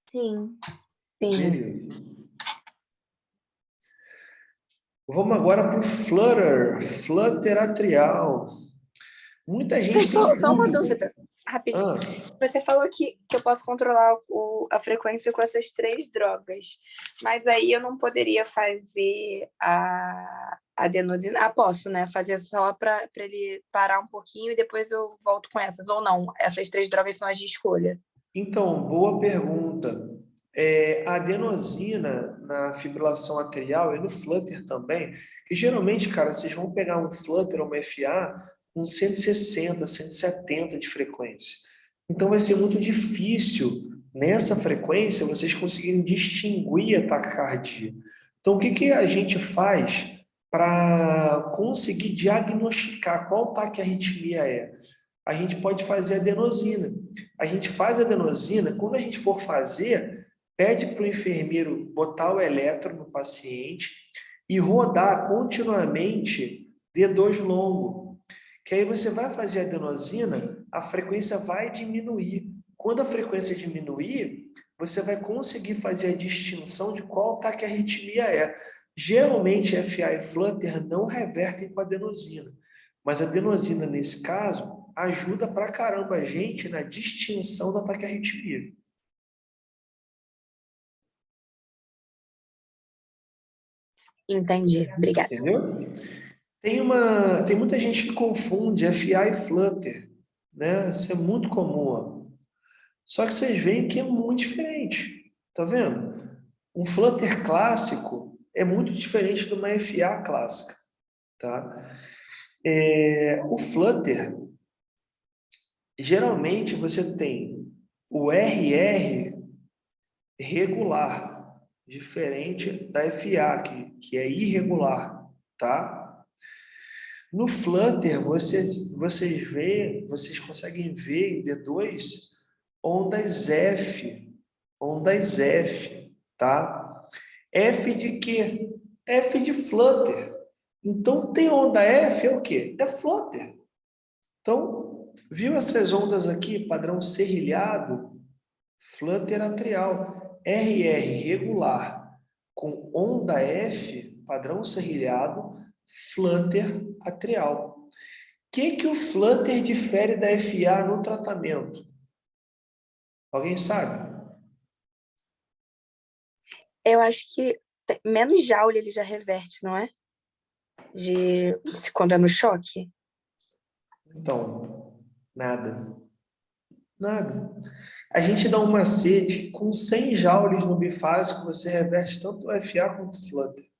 Sim. Beleza. Vamos agora para o flutter atrial. Muita gente Só uma dúvida, rapidinho. Você falou que eu posso controlar a frequência com essas 3 drogas, mas aí eu não poderia fazer a adenosina? Ah, posso, né? Fazer só para ele parar um pouquinho e depois eu volto com essas, ou não? Essas 3 drogas são as de escolha. Então, boa pergunta. A adenosina na fibrilação atrial e no flutter também, que geralmente, cara, vocês vão pegar um flutter ou uma FA com 160, 170 de frequência. Então, vai ser muito difícil, nessa frequência, vocês conseguirem distinguir a taquicardia. Então, o que a gente faz para conseguir diagnosticar qual taquiarritmia é? A gente pode fazer adenosina. A gente faz adenosina, quando a gente for fazer, pede para o enfermeiro botar o eletro no paciente e rodar continuamente D2 longo. Que aí você vai fazer adenosina, a frequência vai diminuir. Quando a frequência diminuir, você vai conseguir fazer a distinção de qual taquiarritmia é. Geralmente, FA e flutter não revertem com adenosina. Mas a adenosina, nesse caso, ajuda pra caramba a gente na distinção da taquiarritmia. Entendi, obrigada. Entendeu? Tem muita gente que confunde FA e flutter, né? Isso é muito comum. Ó. Só que vocês veem que é muito diferente. Tá vendo? Um flutter clássico é muito diferente de uma FA clássica, tá? O flutter, geralmente você tem o RR regular, diferente da FA, que é irregular, tá? No flutter, vocês conseguem ver em D2 ondas F, tá? F de quê? F de flutter. Então, tem onda F é o quê? É flutter. Então, viu essas ondas aqui, padrão serrilhado? Flutter atrial. RR regular com onda F, padrão serrilhado, flutter atrial. O que o flutter difere da FA no tratamento? Alguém sabe? Eu acho que menos Joule ele já reverte, não é? Quando é no choque? Então, nada. Nada. A gente dá um macete, com 100 joules no bifásico, você reverte tanto o FA quanto o flutter.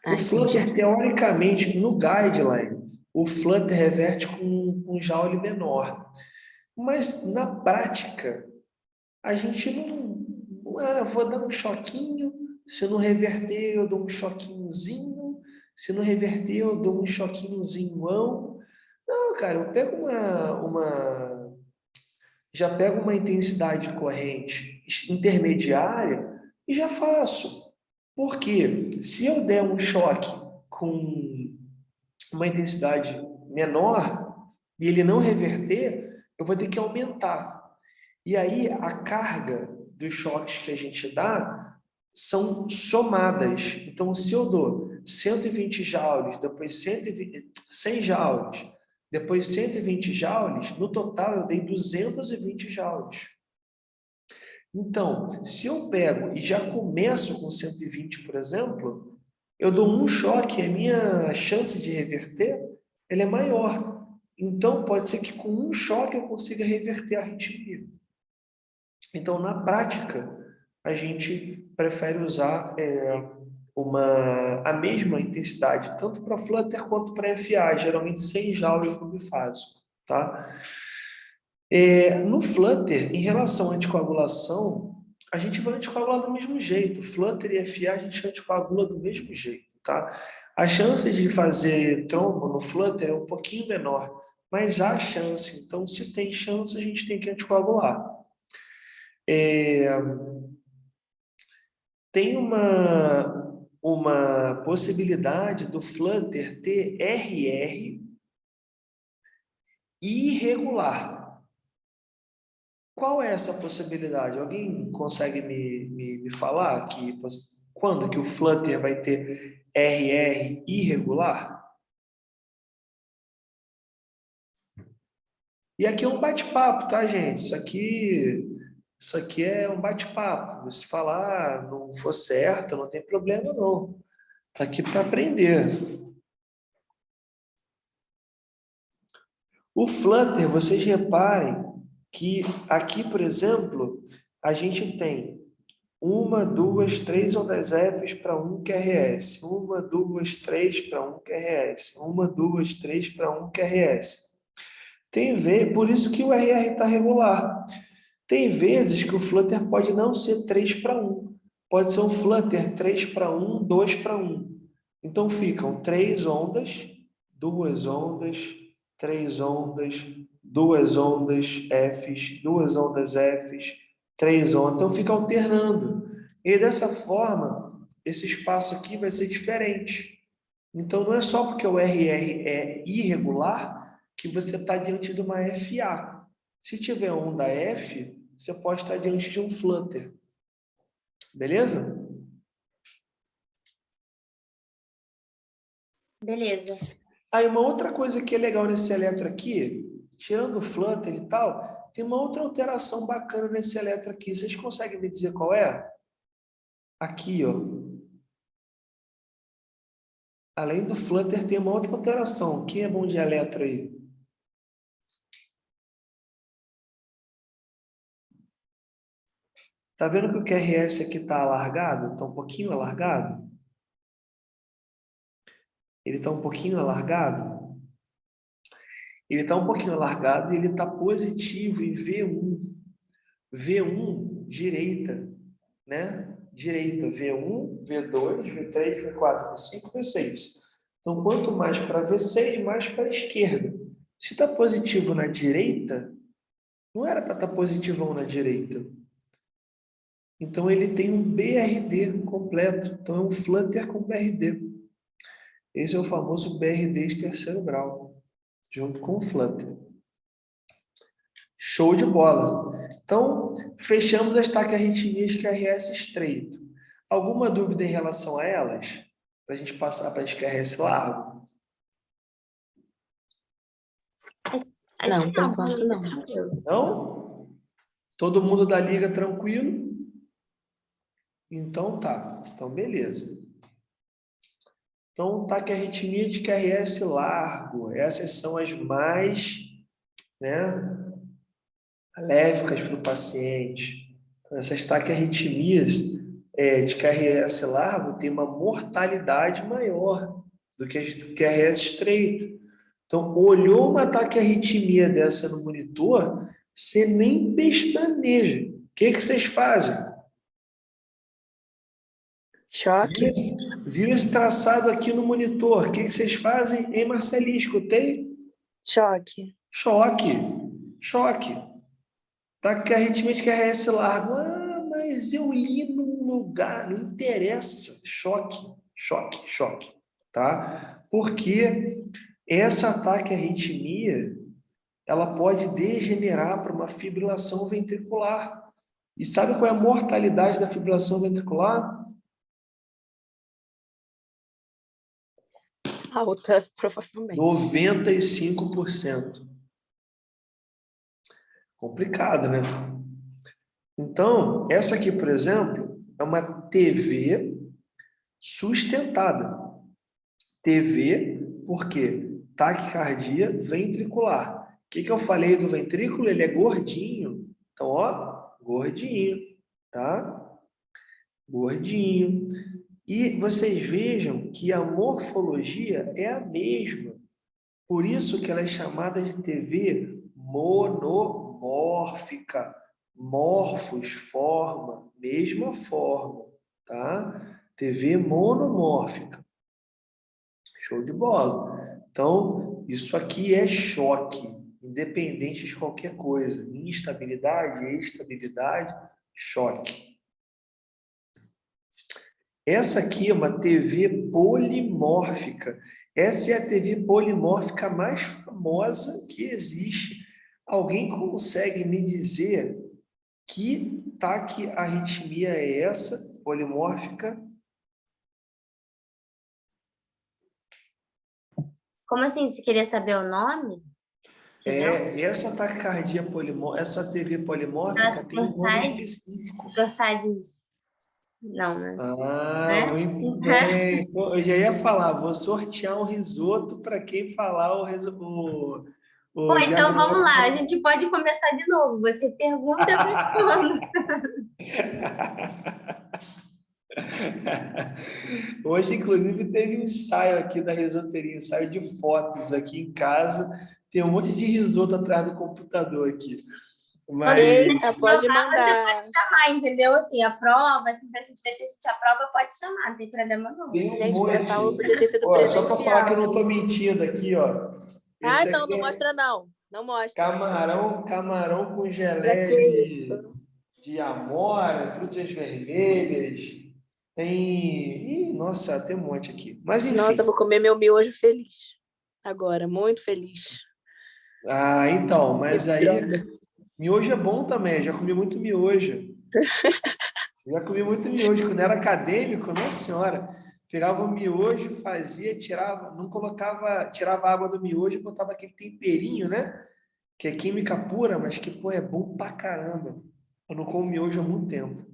O flutter, teoricamente, no guideline, o flutter reverte com um Joule menor. Mas, na prática, a gente não vou dar um choquinho, se não reverter, eu dou um choquinhozinho, se não reverter, eu dou um choquinhozinho. Não, cara, eu pego já pego uma intensidade corrente intermediária e já faço. Por quê? Se eu der um choque com uma intensidade menor e ele não reverter, eu vou ter que aumentar. E aí a carga dos choques que a gente dá são somadas. Então, se eu dou 120 joules, depois 100 joules, depois 120 joules, no total eu dei 220 joules. Então, se eu pego e já começo com 120, por exemplo, eu dou um choque, a minha chance de reverter ela é maior. Então, pode ser que com um choque eu consiga reverter a arritmia. Então, na prática, a gente prefere usar a mesma intensidade, tanto para flutter quanto para FA, geralmente 100 joules por bifásico, tá? No flutter, em relação à anticoagulação, a gente vai anticoagular do mesmo jeito. Flutter e FA a gente anticoagula do mesmo jeito, tá? A chance de fazer trombo no flutter é um pouquinho menor, mas há chance. Então, se tem chance, a gente tem que anticoagular. Tem uma possibilidade do flutter ter RR irregular. Qual é essa possibilidade? Alguém consegue me falar quando que o flutter vai ter RR irregular? E aqui é um bate-papo, tá, gente? Isso aqui é um bate-papo. Se falar não for certo, não tem problema, não. Está aqui para aprender. O Flutter, vocês reparem que aqui, por exemplo, a gente tem 1, 2, 3 ondas Fs para 1 QRS. 1, 2, 3 para 1 QRS. 1, 2, 3 para 1 QRS. Por isso que o RR está regular. Tem vezes que o Flutter pode não ser 3 para 1. Pode ser um Flutter 3 para 1, 2 para 1. Então ficam 3 ondas, 2 ondas, 3 ondas, 2 ondas Fs, 2 ondas Fs, 3 ondas. Então fica alternando. E dessa forma, esse espaço aqui vai ser diferente. Então não é só porque o RR é irregular que você está diante de uma FA. Se tiver onda F, você pode estar diante de um flutter. Beleza? Beleza. Aí uma outra coisa que é legal nesse eletro aqui, tirando o flutter e tal, tem uma outra alteração bacana nesse eletro aqui. Vocês conseguem me dizer qual é? Aqui, ó. Além do flutter, tem uma outra alteração. Quem é bom de eletro aí? Tá vendo que o QRS aqui está alargado? Está um pouquinho alargado? Ele está um pouquinho alargado? Ele está um pouquinho alargado e ele está positivo em V1. V1, direita, né? Direita, V1, V2, V3, V4, V5, V6. Então, quanto mais para V6, mais para a esquerda. Se está positivo na direita, não era para estar positivão na direita. Então, ele tem um BRD completo. Então, é um flutter com BRD. Esse é o famoso BRD de terceiro grau, junto com o flutter. Show de bola. Então, fechamos as taquiarritmias QRS estreito. Alguma dúvida em relação a elas? Para a gente passar para as QRS largo? Não, por enquanto não. Não? Todo mundo da liga tranquilo? Então tá. Então, beleza. Então, taquiarritmia de QRS largo. Essas são as mais, alérgicas para o paciente. Então, essas taquiarritmias de QRS largo tem uma mortalidade maior do que a de QRS estreito. Então, olhou uma taquiarritmia dessa no monitor, você nem pestaneja. O que vocês fazem? Choque. Viu esse traçado aqui no monitor? O que vocês fazem? Hein, Marcelinho, escutei? Choque. Choque. Choque. Taquiarritmia de QRS largo. Mas eu li num lugar, não interessa. Choque, choque, choque. Tá? Porque essa taquiarritmia, ela pode degenerar para uma fibrilação ventricular. E sabe qual é a mortalidade da fibrilação ventricular? Alta, provavelmente. 95%. Complicado, né? Então, essa aqui, por exemplo, é uma TV sustentada. TV, por quê? Taquicardia ventricular. O que eu falei do ventrículo? Ele é gordinho. Então, ó, gordinho, tá? Gordinho. E vocês vejam que a morfologia é a mesma. Por isso que ela é chamada de TV monomórfica. Morfos, forma, mesma forma, tá? TV monomórfica. Show de bola. Então, isso aqui é choque, independente de qualquer coisa. Instabilidade, estabilidade, choque. Essa aqui é uma TV polimórfica. Essa é a TV polimórfica mais famosa que existe. Alguém consegue me dizer que taquiarritmia é essa, polimórfica? Como assim? Você queria saber o nome? Essa taquicardia polimórfica, essa TV polimórfica tem um nome específico. Torsades. Não, né? Muito bem. Eu já ia falar, vou sortear um risoto para quem falar o Pô, então vamos lá, a gente pode começar de novo. Você pergunta, eu respondo. Hoje, inclusive, teve um ensaio aqui da risoteria, ensaio de fotos aqui em casa. Tem um monte de risoto atrás do computador aqui. Mas... Eita, pode mandar. Você pode chamar, entendeu? Assim, a prova, assim, pra gente ver se a gente aprova, pode chamar, não tem problema não. Gente, o pessoal podia ter sido presencial. Só para falar que eu não tô mentindo aqui, ó. Não, não mostra não. Não mostra. Camarão com geleia de amora, frutas vermelhas. Tem... nossa, tem um monte aqui. Mas enfim. Nossa, vou comer meu miojo feliz. Agora, muito feliz. Então, mas aí... Miojo é bom também, já comi muito miojo. Já comi muito miojo. Quando era acadêmico, nossa senhora, pegava o miojo, fazia, tirava, não colocava, tirava a água do miojo e botava aquele temperinho, né? Que é química pura, mas que, pô, é bom pra caramba. Eu não como miojo há muito tempo.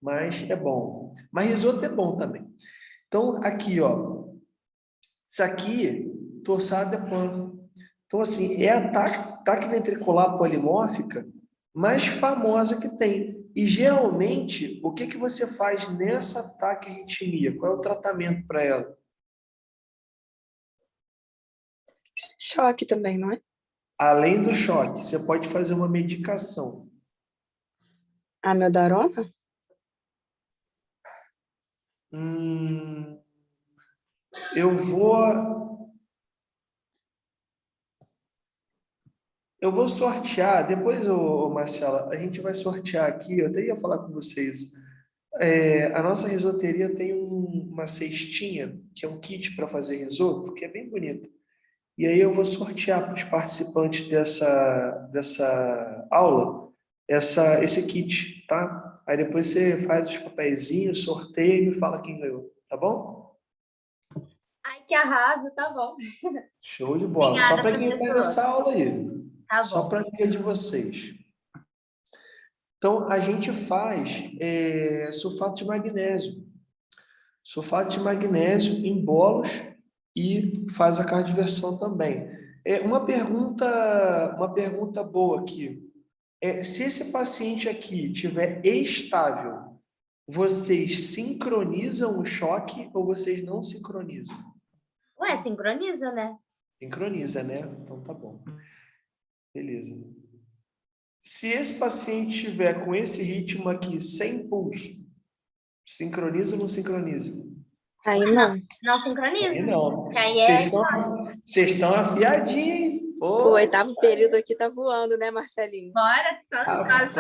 Mas é bom. Mas risoto é bom também. Então, aqui, ó. Isso aqui, torçado é pano. Então, assim, é a taquiventricular polimórfica mais famosa que tem. E, geralmente, o que você faz nessa taquiarritmia? Qual é o tratamento para ela? Choque também, não é? Além do choque, você pode fazer uma medicação. Amiodarona? Eu vou sortear, depois, Marcela, a gente vai sortear aqui, eu até ia falar com vocês. A nossa risoteria tem uma cestinha, que é um kit para fazer risoto, que é bem bonito. E aí eu vou sortear para os participantes dessa aula esse kit, tá? Aí depois você faz os papeizinhos, sorteia e me fala quem ganhou, tá bom? Ai, que arraso, tá bom. Show de bola. Obrigada, só para quem está nessa aula aí. Tá só para quem é de vocês. Então, a gente faz sulfato de magnésio. Sulfato de magnésio em bolos e faz a cardioversão também. Uma pergunta boa aqui. Se esse paciente aqui tiver estável, vocês sincronizam o choque ou vocês não sincronizam? Ué, sincroniza, né? Sincroniza, né? Então tá bom. Beleza. Se esse paciente estiver com esse ritmo aqui, sem pulso, sincroniza ou não sincroniza? Aí não. Não sincroniza. Aí não. Que aí Vocês estão afiadinhos, hein? O 8º período aqui tá voando, né, Marcelinho? Bora, só Rapaz,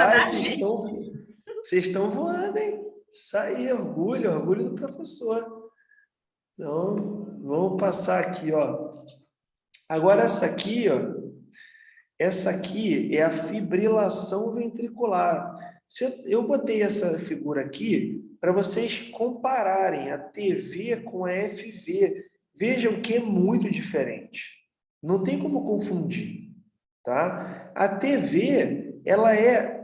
vocês estão voando, hein? Isso aí, orgulho do professor. Então, vamos passar aqui, ó. Agora essa aqui, ó. Essa aqui é a fibrilação ventricular. Eu botei essa figura aqui para vocês compararem a TV com a FV. Vejam que é muito diferente. Não tem como confundir, tá? A TV,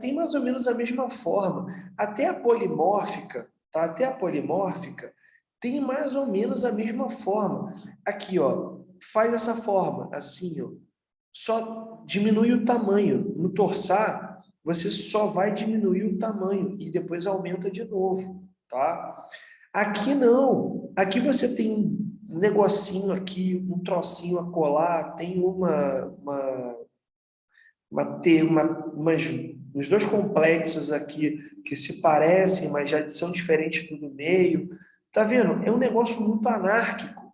tem mais ou menos a mesma forma. Até a polimórfica, tá? Até a polimórfica tem mais ou menos a mesma forma. Aqui, ó, faz essa forma, assim, ó. Só diminui o tamanho. No torçar, você só vai diminuir o tamanho e depois aumenta de novo, tá? Aqui não. Aqui você tem um negocinho aqui, um trocinho a colar, tem uns dois complexos aqui que se parecem, mas já são diferentes do meio. Tá vendo? É um negócio muito anárquico,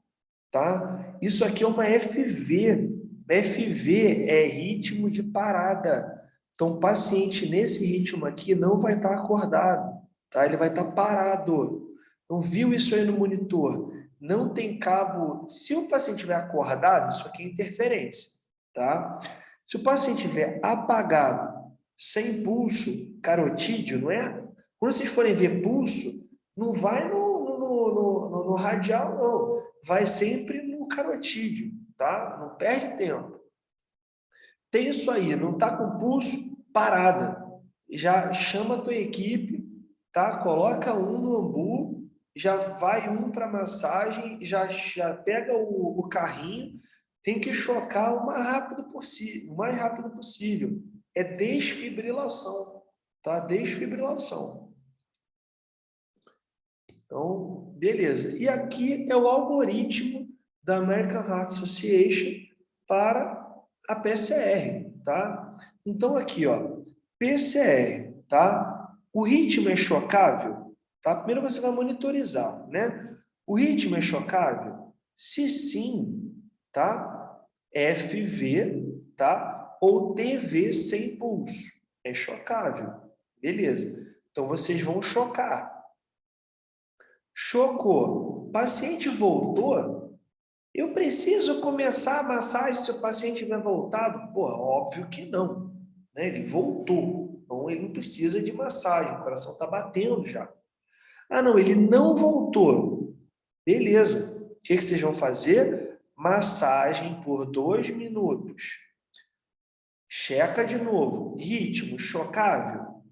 tá? Isso aqui é uma FV. FV é ritmo de parada. Então, o paciente nesse ritmo aqui não vai estar acordado, tá? Ele vai estar parado. Então, viu isso aí no monitor? Não tem cabo. Se o paciente estiver acordado, isso aqui é interferência, tá? Se o paciente estiver apagado, sem pulso, carotídeo, não é? Quando vocês forem ver pulso, não vai no radial, não. Vai sempre no carotídeo, tá? Não perde tempo. Tem isso aí, não tá com pulso, parada. Já chama a tua equipe, tá? Coloca um no ambu, já vai um para massagem, já pega o carrinho, tem que chocar o mais rápido possível. É desfibrilação, tá? Desfibrilação. Então, beleza. E aqui é o algoritmo da American Heart Association para a PCR, tá? Então, aqui, ó, PCR, tá? O ritmo é chocável, tá? Primeiro você vai monitorizar, né? O ritmo é chocável? Se sim, tá? FV, tá? Ou TV sem pulso. É chocável. Beleza. Então, vocês vão chocar. Chocou. O paciente voltou. Eu preciso começar a massagem se o paciente tiver voltado? Pô, óbvio que não. Né? Ele voltou. Então, ele não precisa de massagem. O coração está batendo já. Ah, não, ele não voltou. Beleza. O que vocês vão fazer? Massagem por 2 minutos. Checa de novo. Ritmo chocável?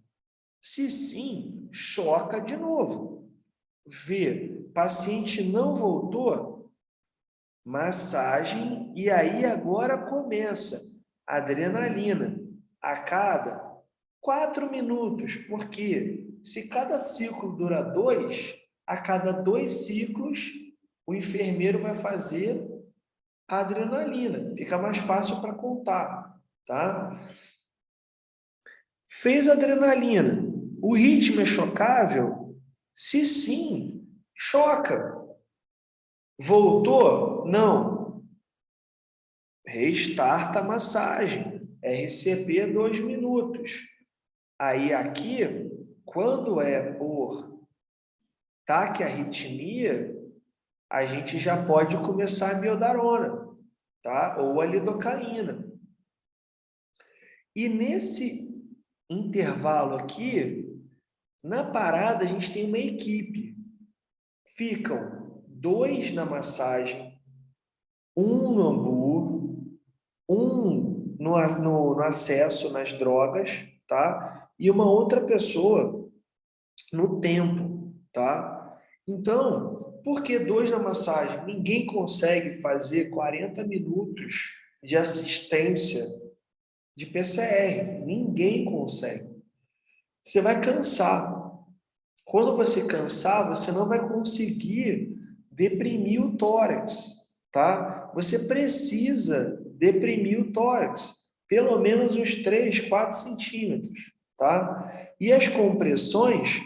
Se sim, choca de novo. Vê, paciente não voltou, massagem, e aí agora começa adrenalina a cada 4 minutos, porque se cada ciclo dura 2, a cada 2 ciclos o enfermeiro vai fazer a adrenalina, fica mais fácil para contar, tá? Fez a adrenalina, o ritmo é chocável? Se sim, choca. Voltou? Não. Restarta a massagem. RCP 2 minutos. Aí aqui, quando é por taquiarritmia, a gente já pode começar a miodarona, tá? Ou a lidocaína. E nesse intervalo aqui, na parada, a gente tem uma equipe. Ficam 2 na massagem, 1 no ambu, 1 no acesso nas drogas, tá? E uma outra pessoa no tempo, tá? Então, por que 2 na massagem? Ninguém consegue fazer 40 minutos de assistência de PCR. Ninguém consegue. Você vai cansar. Quando você cansar, você não vai conseguir deprimir o tórax, tá? Você precisa deprimir o tórax, pelo menos uns 3, 4 centímetros, tá? E as compressões,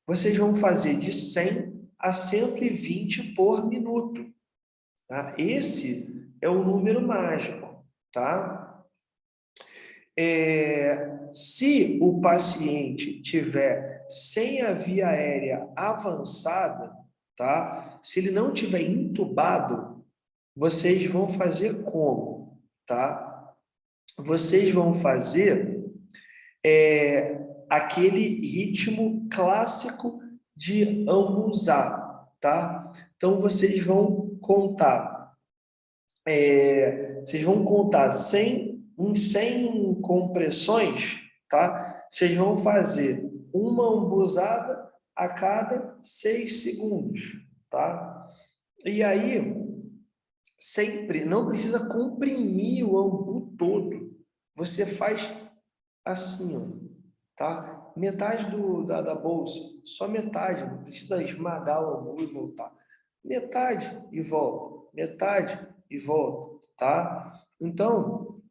vocês vão fazer de 100 a 120 por minuto, tá? Esse é o número mágico, tá? Se o paciente tiver sem a via aérea avançada, tá? Se ele não tiver entubado, vocês vão fazer como, tá? Vocês vão fazer aquele ritmo clássico de ambuzar, tá? Então vocês vão contar, em 100 compressões, tá? Vocês vão fazer uma ambuzada a cada 6 segundos, tá? E aí, sempre, não precisa comprimir o ambu todo. Você faz assim, ó, tá? Metade da bolsa, só metade, não precisa esmagar o ambu e voltar. Metade e volta, metade e volta, tá? Então,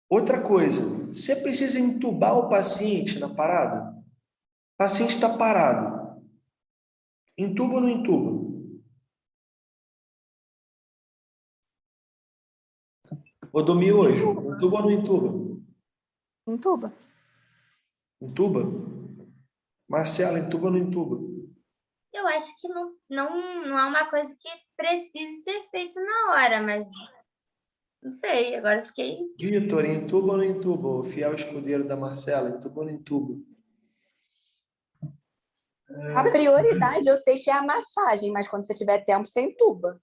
outra coisa, você precisa entubar o paciente na parada? O paciente está parado. Entuba ou não entuba? Vou dormir hoje. Entuba ou não entuba? Entuba. Entuba? Marcela, entuba ou não entuba? Eu acho que não é uma coisa que precise ser feita na hora, mas não sei, agora eu fiquei. Vitor, entuba ou não entuba? O fiel escudeiro da Marcela, entuba ou não entuba? A prioridade eu sei que é a massagem, mas quando você tiver tempo, você entuba.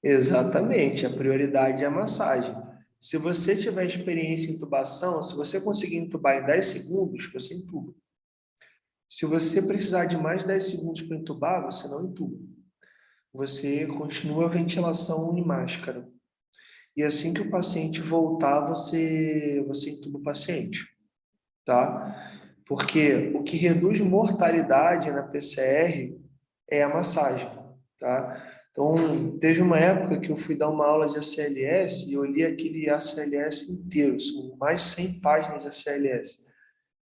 Exatamente, a prioridade é a massagem. Se você tiver experiência em intubação, se você conseguir entubar em 10 segundos, você entuba. Se você precisar de mais de 10 segundos para entubar, você não entuba. Você continua a ventilação unimáscara. E assim que o paciente voltar, você entuba o paciente, tá? Porque o que reduz mortalidade na PCR é a massagem, tá? Então, teve uma época que eu fui dar uma aula de ACLS e eu li aquele ACLS inteiro, são mais 100 páginas de ACLS.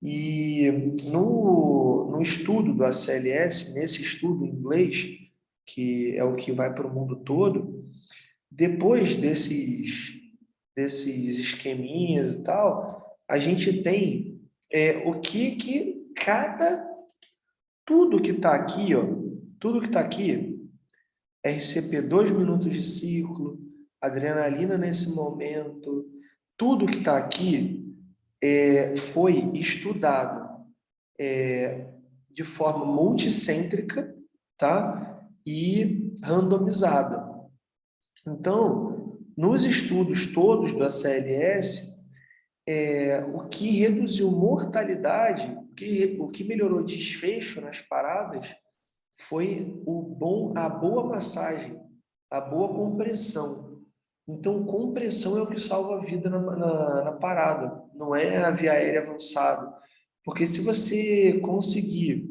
E no estudo do ACLS, nesse estudo em inglês, que é o que vai para o mundo todo, depois desses esqueminhas e tal, a gente tem o que tudo que está aqui, ó, tudo que está aqui, RCP 2 minutos de ciclo, adrenalina nesse momento, tudo que está aqui foi estudado de forma multicêntrica, tá? E randomizada. Então, nos estudos todos do ACLS, o que reduziu mortalidade, o que melhorou desfecho nas paradas foi a boa massagem, a boa compressão. Então, compressão é o que salva a vida na parada, não é a via aérea avançada. Porque se você conseguir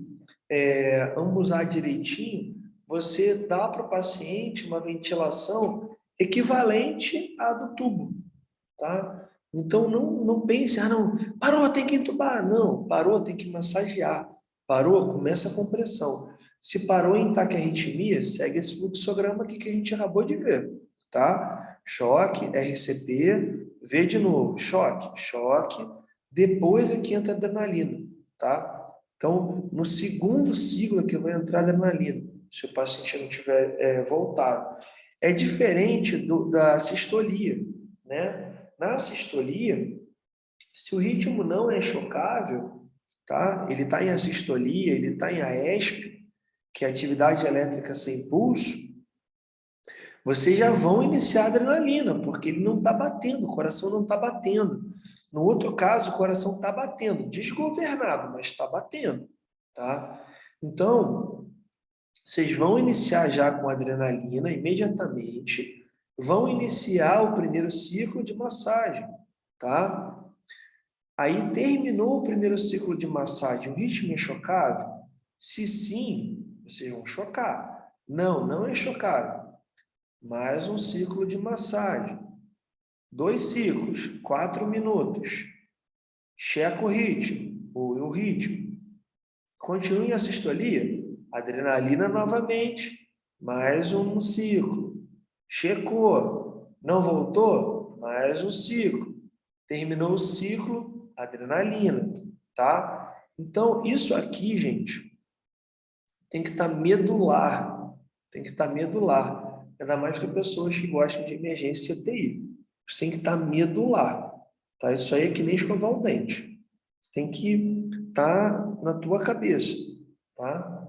ambuzar direitinho, você dá para o paciente uma ventilação equivalente à do tubo, tá? Então, não pense, não, parou, tem que entubar. Não, parou, tem que massagear. Parou, começa a compressão. Se parou em taquiarritmia, segue esse fluxograma aqui que a gente acabou de ver, tá? Choque, RCP, vê de novo, choque, choque, depois é que entra a adrenalina, tá? Então, no segundo ciclo é que vai entrar a adrenalina, se o paciente não tiver voltado. É diferente da sistolia, né? Na sistolia, se o ritmo não é chocável, tá? Ele está em assistolia, ele está em AESP, que é atividade elétrica sem pulso, vocês já vão iniciar a adrenalina, porque ele não está batendo, o coração não está batendo. No outro caso, o coração está batendo, desgovernado, mas está batendo, tá? Então, vocês vão iniciar já com adrenalina imediatamente, vão iniciar o primeiro ciclo de massagem, tá? Aí terminou o primeiro ciclo de massagem, o ritmo é chocável? Se sim, vocês vão chocar. Não, não é chocável. Mais um ciclo de massagem. 2 ciclos, 4 minutos. Checa o ritmo, o ritmo. Continue em assistolia, adrenalina novamente, mais um ciclo. Checou, não voltou? Mais um ciclo. Terminou o ciclo, adrenalina, tá? Então, isso aqui, gente, tem que estar medular. Tem que estar medular. Ainda mais para pessoas que gostam de emergência TI. Isso tem que estar medular. Tá? Isso aí é que nem escovar o dente. Tem que estar na tua cabeça. Tá?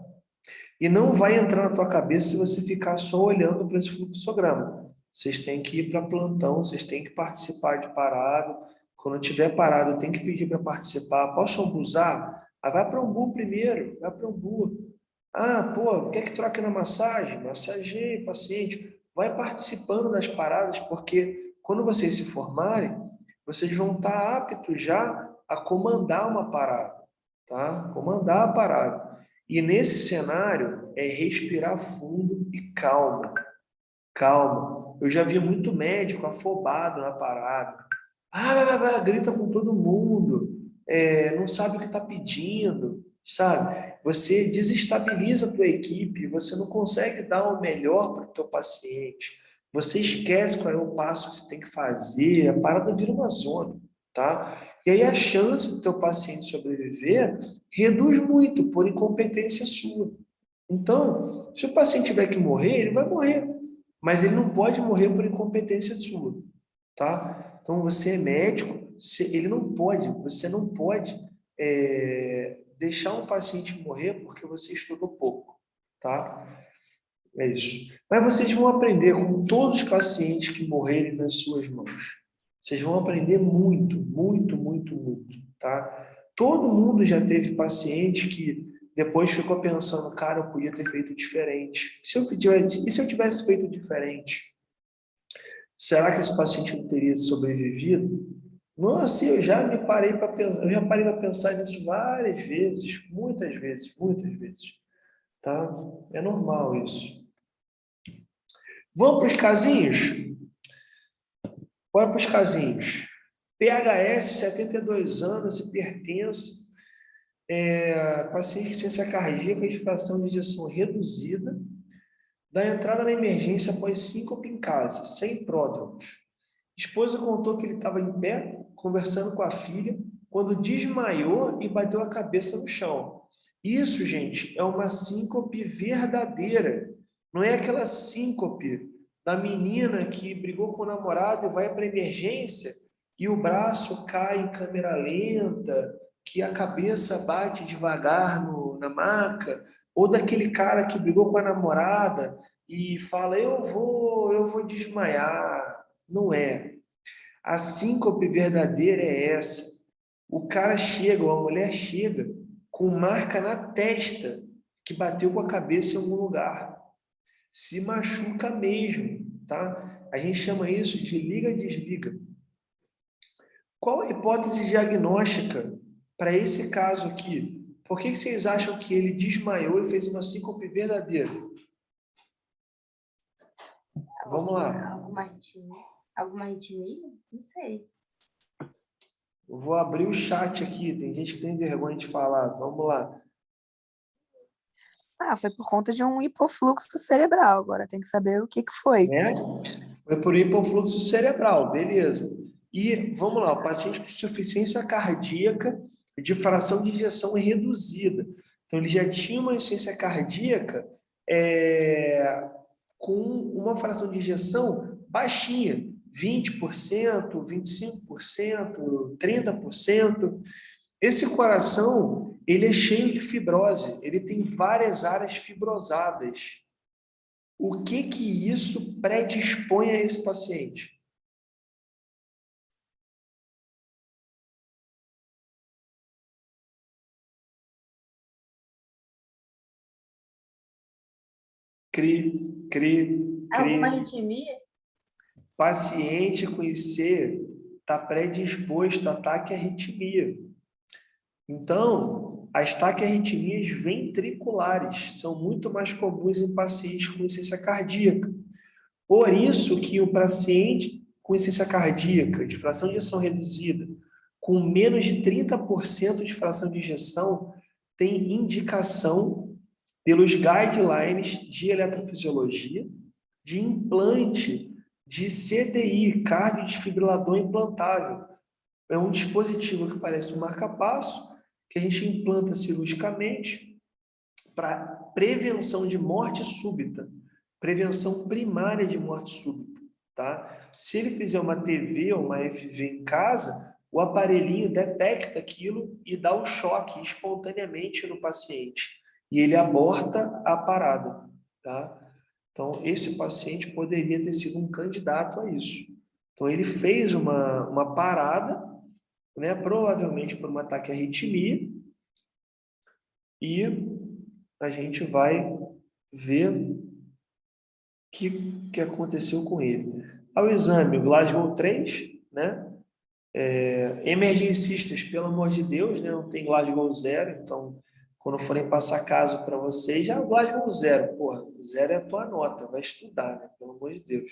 E não vai entrar na tua cabeça se você ficar só olhando para esse fluxograma. Vocês têm que ir para plantão, vocês têm que participar de parado. Quando tiver parado, tem que pedir para participar. Posso abusar? Ah, vai para o Umbu primeiro, vai para o Umbu. Ah, pô, quer que troque na massagem? Massageie, paciente. Vai participando das paradas, porque quando vocês se formarem, vocês vão estar aptos já a comandar uma parada, tá? Comandar a parada. E nesse cenário é respirar fundo e calma. Calma. Eu já vi muito médico afobado na parada. Grita com todo mundo. Não sabe o que está pedindo, sabe? Você desestabiliza a tua equipe, você não consegue dar o melhor para o teu paciente. Você esquece qual é o passo que você tem que fazer, a parada vira uma zona, tá? E aí a chance do teu paciente sobreviver reduz muito por incompetência sua. Então, se o paciente tiver que morrer, ele vai morrer, mas ele não pode morrer por incompetência sua, tá? Então, você é médico, você não pode deixar um paciente morrer porque você estudou pouco, tá? É isso. Mas vocês vão aprender com todos os pacientes que morrerem nas suas mãos. Vocês vão aprender muito, muito, muito, muito, tá? Todo mundo já teve paciente que depois ficou pensando, cara, eu podia ter feito diferente. E se eu tivesse feito diferente? Será que esse paciente não teria sobrevivido? Nossa, eu já parei para pensar nisso várias vezes, muitas vezes, tá? É normal isso. Vamos para os casinhos? Bora para os casinhos. PHS, 72 anos, hipertenso, paciente com insuficiência cardíaca e fração de ejeção reduzida, da entrada na emergência após síncope em casa, sem pródromos. Esposa contou que ele estava em pé, conversando com a filha, quando desmaiou e bateu a cabeça no chão. Isso, gente, é uma síncope verdadeira. Não é aquela síncope da menina que brigou com o namorado e vai para a emergência e o braço cai em câmera lenta, que a cabeça bate devagar na maca, ou daquele cara que brigou com a namorada e fala, eu vou desmaiar. Não é. A síncope verdadeira é essa. O cara chega, ou a mulher chega, com marca na testa, que bateu com a cabeça em algum lugar. Se machuca mesmo, tá? A gente chama isso de liga-desliga. Qual a hipótese diagnóstica para esse caso aqui? Por que vocês acham que ele desmaiou e fez uma síncope verdadeira? Vamos lá. Alguma arritmia? Não sei. Eu vou abrir o chat aqui, tem gente que tem vergonha de falar. Vamos lá. Foi por conta de um hipofluxo cerebral. Agora tem que saber o que foi. Foi por hipofluxo cerebral, beleza. E vamos lá, o paciente com insuficiência cardíaca de fração de ejeção reduzida. Então, ele já tinha uma insuficiência cardíaca com uma fração de ejeção baixinha, 20%, 25%, 30%. Esse coração, ele é cheio de fibrose, ele tem várias áreas fibrosadas. O que isso predispõe a esse paciente? Alguma arritmia? Paciente com IC está predisposto a ataque e arritmia. Então, as taquiarritmias ventriculares são muito mais comuns em pacientes com insuficiência cardíaca. Por isso que o paciente com insuficiência cardíaca, de fração de ejeção reduzida, com menos de 30% de fração de ejeção, tem indicação pelos guidelines de eletrofisiologia de implante de CDI, cardiodesfibrilador implantável. É um dispositivo que parece um marca-passo, que a gente implanta cirurgicamente para prevenção de morte súbita, prevenção primária de morte súbita, tá? Se ele fizer uma TV ou uma FV em casa, o aparelhinho detecta aquilo e dá o choque espontaneamente no paciente, e ele aborta a parada, tá? Então, esse paciente poderia ter sido um candidato a isso. Então, ele fez uma parada, né, provavelmente por um ataque à arritmia, e a gente vai ver o que aconteceu com ele. Ao exame, o Glasgow 3, né? Emergencistas, pelo amor de Deus, né? Não tem Glasgow 0, então, quando forem passar caso para vocês, já o Glasgow 0, porra, 0 é a tua nota, vai estudar, né? Pelo amor de Deus.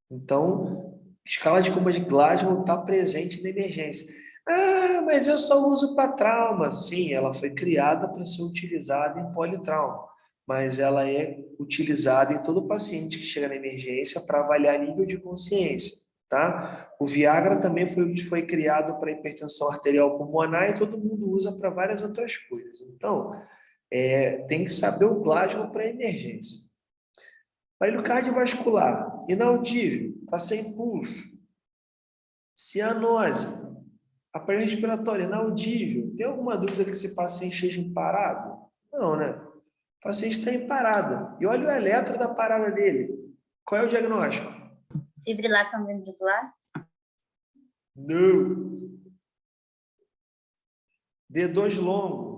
Então, escala de Coma de Glasgow está presente na emergência. Ah, mas eu só uso para trauma. Sim, ela foi criada para ser utilizada em politrauma, mas ela é utilizada em todo paciente que chega na emergência para avaliar nível de consciência, tá? O Viagra também foi criado para hipertensão arterial pulmonar e todo mundo usa para várias outras coisas. Então, tem que saber o Glasgow para emergência. Aparelho cardiovascular, inaudível, está sem pulso. Cianose, aparelho respiratório, inaudível. Tem alguma dúvida que esse paciente esteja em parada? Não, né? O paciente está em parada. E olha o eletro da parada dele. Qual é o diagnóstico? Fibrilação ventricular? Não. D2 longo.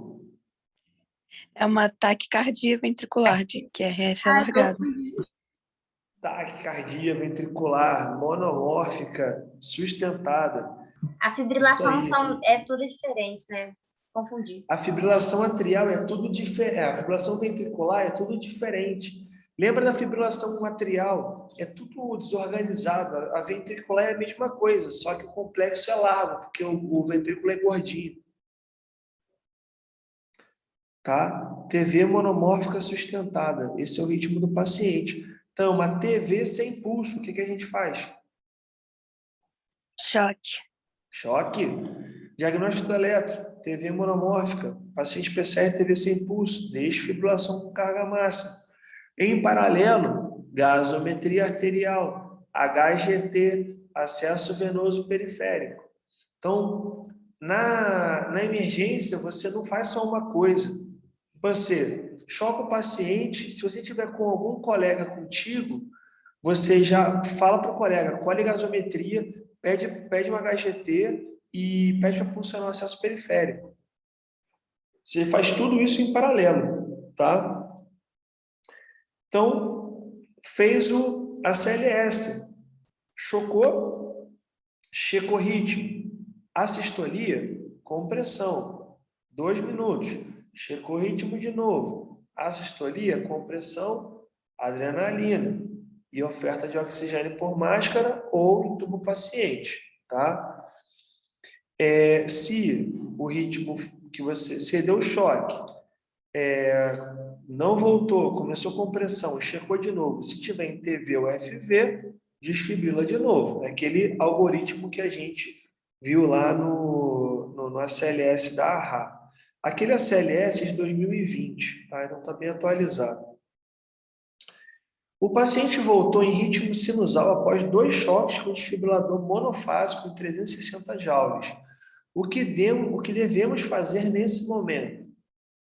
É uma taquicardia ventricular, que é RS alargado. Taquicardia ventricular, monomórfica, sustentada. A fibrilação é tudo diferente, né? Confundi. A fibrilação atrial é tudo diferente. A fibrilação ventricular é tudo diferente. Lembra da fibrilação atrial? É tudo desorganizado. A ventricular é a mesma coisa, só que o complexo é largo, porque o ventrículo é gordinho. Tá? TV monomórfica sustentada. Esse é o ritmo do paciente. Então, uma TV sem pulso, o que a gente faz? Choque. Choque. Diagnóstico do eletro. TV monomórfica. Paciente PCR, TV sem pulso. Desfibrilação com carga máxima. Em paralelo, gasometria arterial. HGT, acesso venoso periférico. Então, na emergência, você não faz só uma coisa. Você choca o paciente, se você tiver com algum colega contigo, você já fala para o colega, colhe gasometria, pede uma HGT e pede para funcionar o acesso periférico. Você faz tudo isso em paralelo, tá? Então, fez a CLS, chocou, checou ritmo, assistolia, compressão, 2 minutos. Checou o ritmo de novo. Assistolia, compressão, adrenalina e oferta de oxigênio por máscara ou intubo paciente, tá? Se o ritmo que você deu choque, não voltou, começou compressão, checou de novo. Se tiver em TV ou FV, desfibrila de novo. É aquele algoritmo que a gente viu lá no ACLS da AHA. Aquele ACLS de 2020, tá? Então está bem atualizado. O paciente voltou em ritmo sinusal após 2 choques com desfibrilador monofásico em 360 joules. O que devemos fazer nesse momento?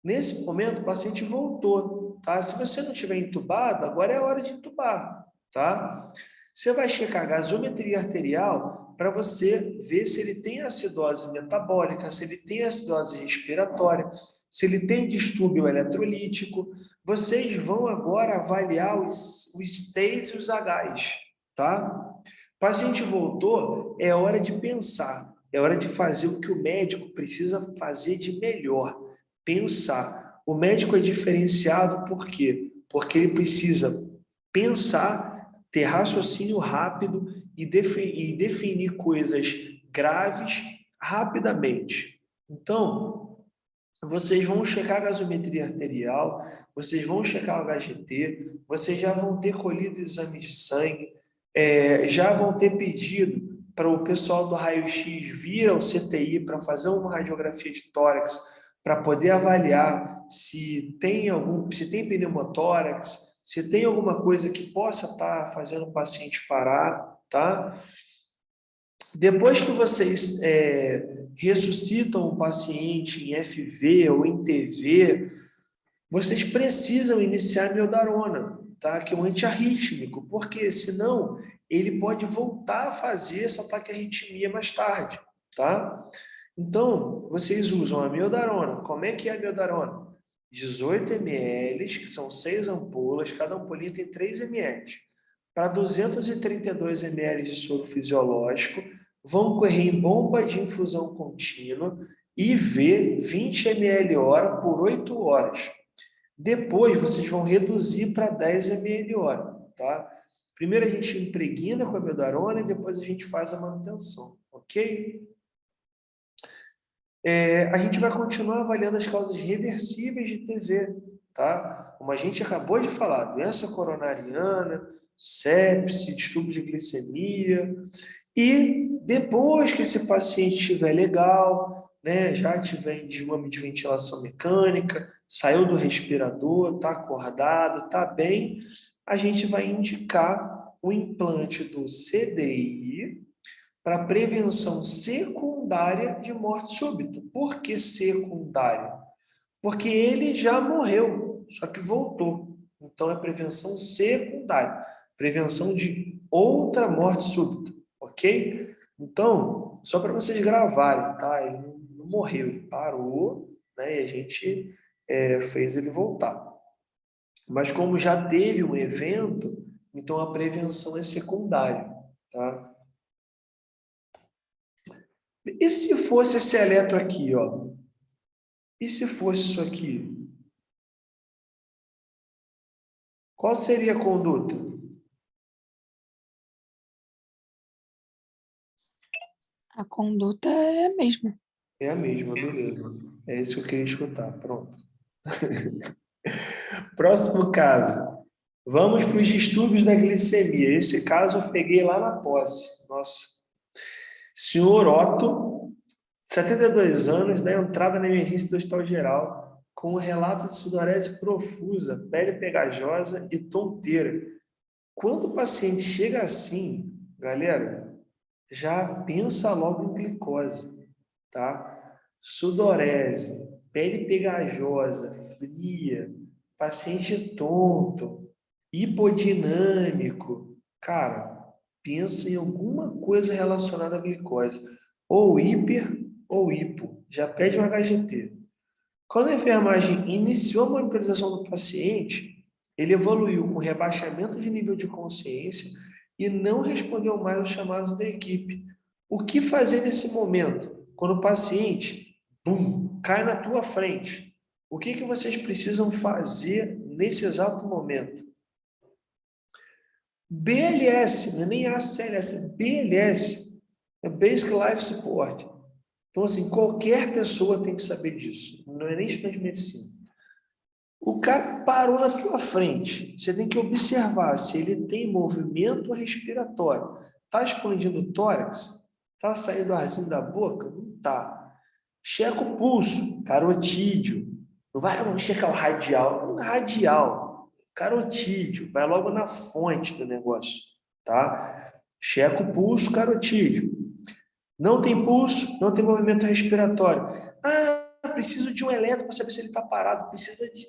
Nesse momento, o paciente voltou, tá? Se você não tiver entubado, agora é a hora de entubar, tá? Você vai checar a gasometria arterial para você ver se ele tem acidose metabólica, se ele tem acidose respiratória, se ele tem distúrbio eletrolítico. Vocês vão agora avaliar os Stays e os Hs, tá? paciente voltou, é hora de pensar, é hora de fazer o que o médico precisa fazer de melhor, pensar. O médico é diferenciado por quê? Porque ele precisa pensar, ter raciocínio rápido e definir coisas graves rapidamente. Então, vocês vão checar a gasometria arterial, vocês vão checar o HGT, vocês já vão ter colhido exame de sangue, já vão ter pedido para o pessoal do raio-x vir ao CTI para fazer uma radiografia de tórax, para poder avaliar se tem pneumotórax, se tem alguma coisa que possa estar fazendo o paciente parar, tá? Depois que vocês ressuscitam o paciente em FV ou em TV, vocês precisam iniciar miodarona, tá? Que é um antiarrítmico, porque senão ele pode voltar a fazer essa taquiarritmia mais tarde, tá? Então, vocês usam a miodarona. Como é que é a miodarona? 18 ml, que são 6 ampolas, cada ampolinha tem 3 ml. Para 232 ml de soro fisiológico, vão correr em bomba de infusão contínua, IV 20 ml hora por 8 horas. Depois, vocês vão reduzir para 10 ml hora, tá? Primeiro a gente impregna com a miodarona e depois a gente faz a manutenção, ok? A gente vai continuar avaliando as causas reversíveis de TV, tá? Como a gente acabou de falar, doença coronariana, sepse, distúrbio de glicemia. E depois que esse paciente estiver legal, né, já tiver em desmame de ventilação mecânica, saiu do respirador, está acordado, está bem, a gente vai indicar o implante do CDI para prevenção secundária de morte súbita. Por que secundária? Porque ele já morreu, só que voltou. Então é prevenção secundária, prevenção de outra morte súbita, ok? Então, só para vocês gravarem, tá? Ele não morreu, ele parou, né? E a gente fez ele voltar. Mas como já teve um evento, então a prevenção é secundária, tá? E se fosse esse eletro aqui, ó? E se fosse isso aqui? Qual seria a conduta? A conduta é a mesma. É a mesma, beleza. É isso que eu queria escutar. Pronto. Próximo caso. Vamos para os distúrbios da glicemia. Esse caso eu peguei lá na posse. Nossa. Senhor Otto, 72 anos, da entrada na emergência do Hospital Geral, com um relato de sudorese profusa, pele pegajosa e tonteira. Quando o paciente chega assim, galera, já pensa logo em glicose, tá? Sudorese, pele pegajosa, fria, paciente tonto, hipodinâmico. Cara, pensa em alguma coisa relacionada à glicose. Ou hiper ou hipo. Já pede um HGT. Quando a enfermagem iniciou a monitorização do paciente, ele evoluiu com rebaixamento de nível de consciência e não respondeu mais aos chamados da equipe. O que fazer nesse momento? Quando o paciente, cai na tua frente. O que vocês precisam fazer nesse exato momento? BLS, não é nem ACLS, é BLS, é Basic Life Support. Então, assim, qualquer pessoa tem que saber disso, não é nem estudante de medicina. O cara parou na tua frente, você tem que observar se ele tem movimento respiratório. Está expandindo o tórax? Está saindo arzinho da boca? Não está. Checa o pulso, carotídeo. Não vai, vamos checar o radial. Não, radial, carotídeo. Vai logo na fonte do negócio, tá? Checa o pulso, carotídeo. Não tem pulso, não tem movimento respiratório. Ah, preciso de um eletro para saber se ele está parado. Precisa de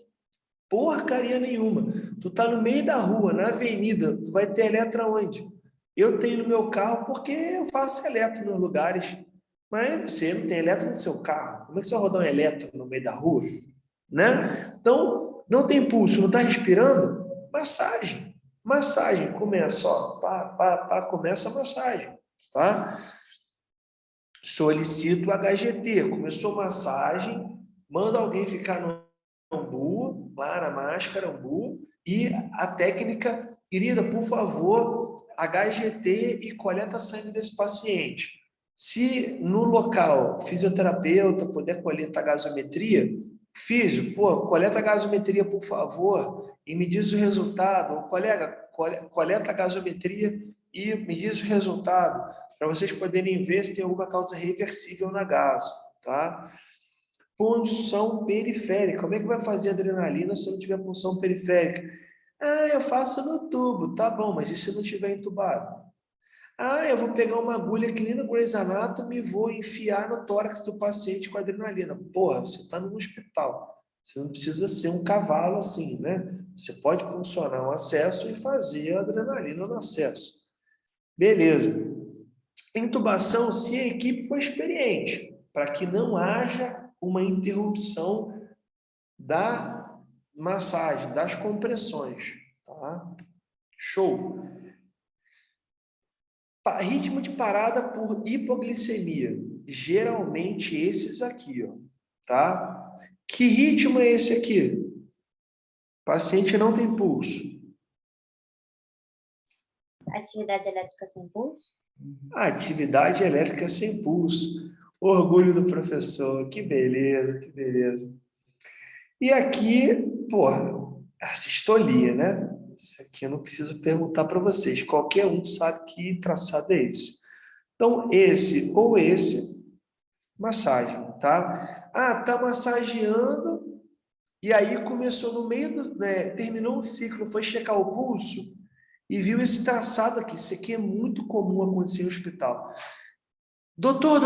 porcaria nenhuma. Tu tá no meio da rua, na avenida, tu vai ter eletro aonde? Eu tenho no meu carro porque eu faço eletro nos lugares. Mas você não tem eletro no seu carro. Como é que você vai rodar um eletro no meio da rua? Né? Então, não tem pulso, não está respirando? Massagem. Massagem, começa, ó, começa a massagem, tá? Solicito HGT, começou massagem, manda alguém ficar no ambu, lá na máscara, ambu, e a técnica, querida, por favor, HGT e coleta sangue desse paciente. Se no local, fisioterapeuta puder coletar gasometria, físio, pô, coleta a gasometria, por favor, e me diz o resultado. Ô, colega, coleta a gasometria e me diz o resultado, para vocês poderem ver se tem alguma causa reversível na gaso, tá? Punção periférica. Como é que vai fazer adrenalina se não tiver punção periférica? Ah, eu faço no tubo. Tá bom, mas e se não tiver entubado? Ah, eu vou pegar uma agulha que nem no Grey's Anatomy e vou enfiar no tórax do paciente com adrenalina. Porra, você está no hospital. Você não precisa ser um cavalo assim, né? Você pode funcionar um acesso e fazer a adrenalina no acesso. Beleza. Intubação, se a equipe for experiente, para que não haja uma interrupção da massagem, das compressões, tá? Show. Ritmo de parada por hipoglicemia. Geralmente esses aqui, ó, tá? Que ritmo é esse aqui? O paciente não tem pulso. Atividade elétrica sem pulso? Atividade elétrica sem pulso. Orgulho do professor. Que beleza, que beleza. E aqui, porra, a sistolia, né? Isso aqui eu não preciso perguntar para vocês. Qualquer um sabe que traçado é esse. Então, esse ou esse, massagem, tá? Ah, tá massageando e aí começou no meio do, né, terminou o ciclo, foi checar o pulso e viu esse traçado aqui. Isso aqui é muito comum acontecer no hospital. Doutor,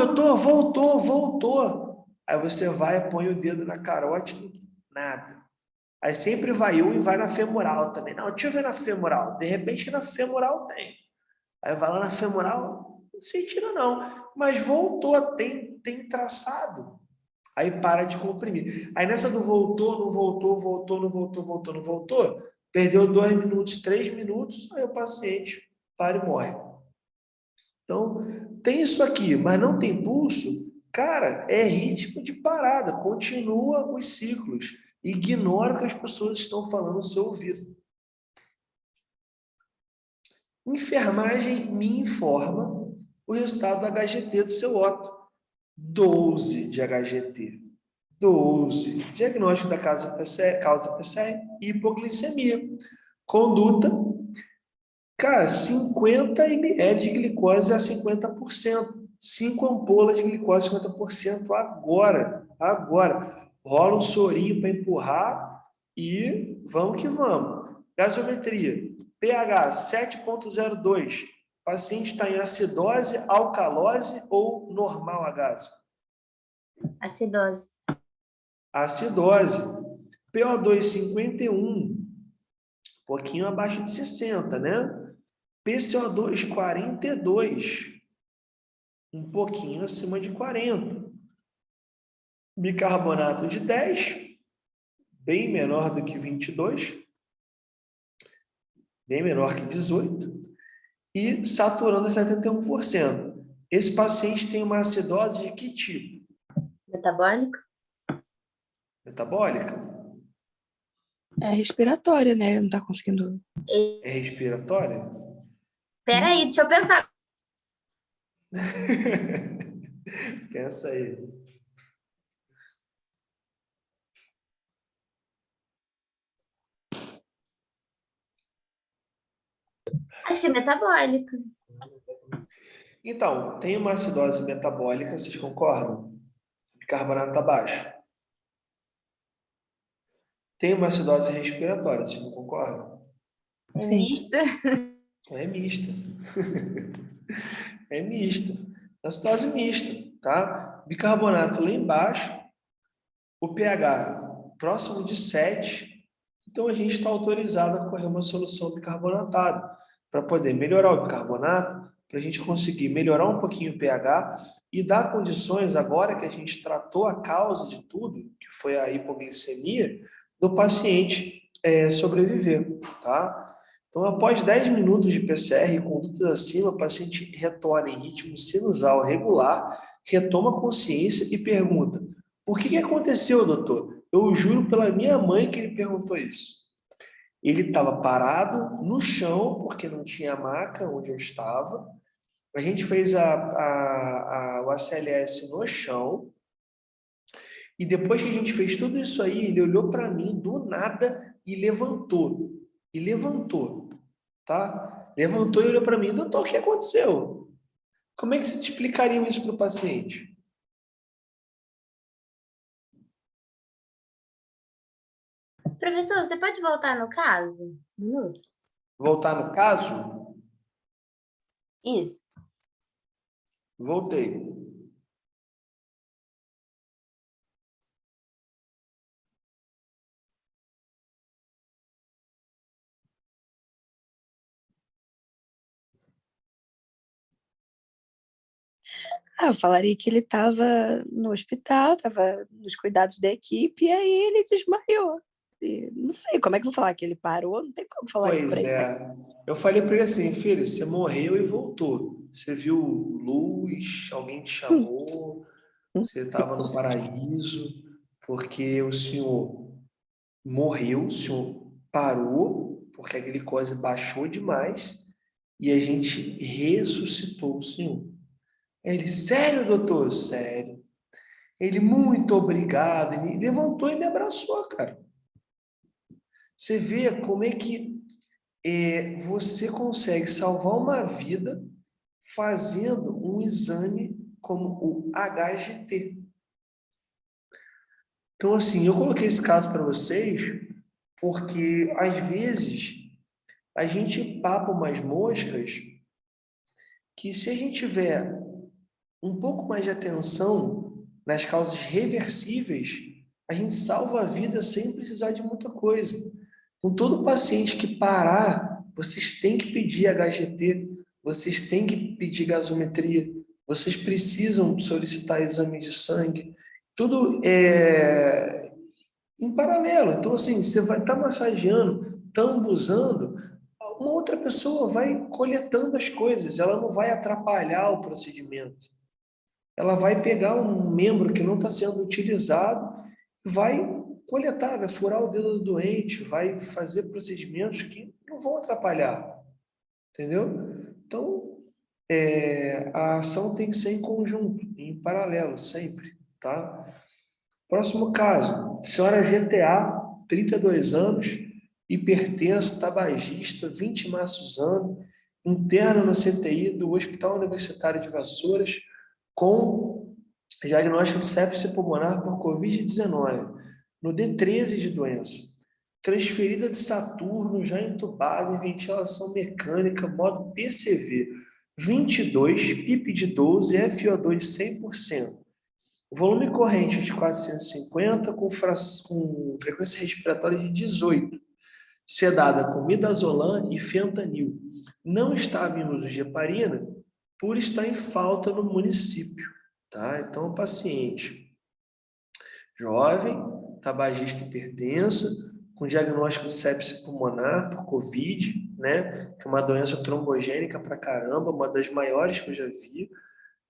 voltou. Aí você vai, põe o dedo na carótida, nada. Aí sempre vai um e vai na femoral também. Não, deixa eu ver na femoral. De repente na femoral tem. Aí vai lá na femoral, não sentiram não. Mas voltou, tem traçado. Aí para de comprimir. Aí nessa do voltou, não voltou, perdeu 2 minutos, 3 minutos, aí o paciente para e morre. Então, tem isso aqui, mas não tem pulso, cara, é ritmo de parada, continua os ciclos, ignora o que as pessoas estão falando no seu ouvido. Enfermagem me informa o resultado do HGT do seu Otto. 12 de HGT. 12. Diagnóstico da causa PCR, hipoglicemia. Conduta, cara, 50 ml de glicose a 50%. 5 ampolas de glicose a 50% agora. Rola um sorinho para empurrar e vamos que vamos. Gasometria, pH 7,02. Paciente está em acidose, alcalose ou normal a gaso? Acidose. Acidose. PO2 51, pouquinho abaixo de 60, né? PCO2 42, um pouquinho acima de 40. Bicarbonato de 10, bem menor do que 22, bem menor que 18, e saturando 71%. Esse paciente tem uma acidose de que tipo? Metabólica? Metabólica? É respiratória, né? Ele não tá conseguindo. É respiratória? Peraí, deixa eu pensar. Pensa aí. Acho que é metabólica. Então, tem uma acidose metabólica, vocês concordam? Bicarbonato está baixo. Tem uma acidose respiratória, vocês não concordam? É Sim. mista? É mista. É mista. Acidose mista, tá? Bicarbonato lá embaixo, o pH próximo de 7, então a gente está autorizado a correr uma solução bicarbonatada para poder melhorar o bicarbonato, para a gente conseguir melhorar um pouquinho o pH e dar condições, agora que a gente tratou a causa de tudo, que foi a hipoglicemia, do paciente sobreviver, tá? Então, após 10 minutos de PCR e condutas acima, o paciente retorna em ritmo sinusal regular, retoma a consciência e pergunta: o que aconteceu, doutor? Eu juro pela minha mãe que ele perguntou isso. Ele estava parado no chão, porque não tinha maca onde eu estava. A gente fez o ACLS no chão. E depois que a gente fez tudo isso aí, ele olhou para mim do nada e levantou. E levantou, tá? Levantou e olhou para mim: doutor, o que aconteceu? Como é que vocês explicariam isso para o paciente? Professor, você pode voltar no caso? Voltar no caso? Isso. Voltei. Eu falaria que ele estava no hospital, estava nos cuidados da equipe, e aí ele desmaiou. E não sei como é que eu vou falar que ele parou, não tem como falar isso para Pois ele. é. Eu falei para ele assim: filho, você morreu e voltou. Você viu luz, alguém te chamou, você estava no paraíso, porque o senhor morreu, o senhor parou, porque a glicose baixou demais, e a gente ressuscitou o senhor. Ele: sério, doutor? Sério. Ele: muito obrigado. Ele levantou e me abraçou, cara. Você vê como é que você consegue salvar uma vida fazendo um exame como o HGT. Então, assim, eu coloquei esse caso para vocês porque, às vezes, a gente papa umas moscas que, se a gente tiver um pouco mais de atenção nas causas reversíveis, a gente salva a vida sem precisar de muita coisa. Com todo paciente que parar, vocês têm que pedir HGT, vocês têm que pedir gasometria, vocês precisam solicitar exame de sangue, tudo em paralelo. Então, assim, você vai estar massageando, tambuzando, uma outra pessoa vai coletando as coisas, ela não vai atrapalhar o procedimento. Ela vai pegar um membro que não está sendo utilizado, vai coletar, vai furar o dedo do doente, vai fazer procedimentos que não vão atrapalhar, entendeu? Então, a ação tem que ser em conjunto, em paralelo, sempre, tá? Próximo caso: senhora GTA, 32 anos, hipertenso, tabagista, 20 maços ano, interna no CTI do Hospital Universitário de Vassouras, com diagnóstico de sepse pulmonar por Covid-19, no D13 de doença. Transferida de Saturno, já entubada, em ventilação mecânica, modo PCV, 22, PIP de 12, FO2 100%. Volume corrente de 450, com frequência respiratória de 18. Sedada com midazolam e fentanil. Não estava em uso de heparina, por estar em falta no município. Tá? Então, o paciente jovem, tabagista hipertensa, com diagnóstico de sepse pulmonar por Covid, né? Que é uma doença trombogênica pra caramba, uma das maiores que eu já vi.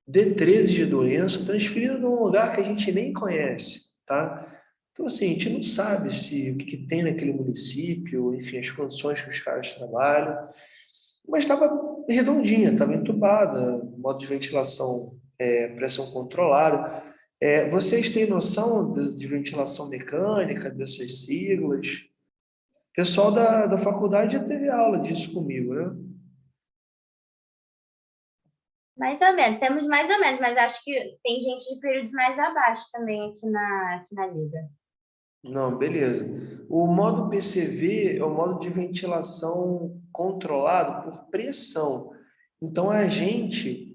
D13 de doença, transferida de um lugar que a gente nem conhece, tá? Então, assim, a gente não sabe o que tem naquele município, enfim, as condições que os caras trabalham, mas estava redondinha, estava entubada, modo de ventilação, pressão controlada. Vocês têm noção de ventilação mecânica, dessas siglas? O pessoal da faculdade já teve aula disso comigo, né? Mais ou menos, temos mais ou menos, mas acho que tem gente de períodos mais abaixo também aqui na liga. Não, beleza. O modo PCV é o modo de ventilação controlado por pressão. Então, a gente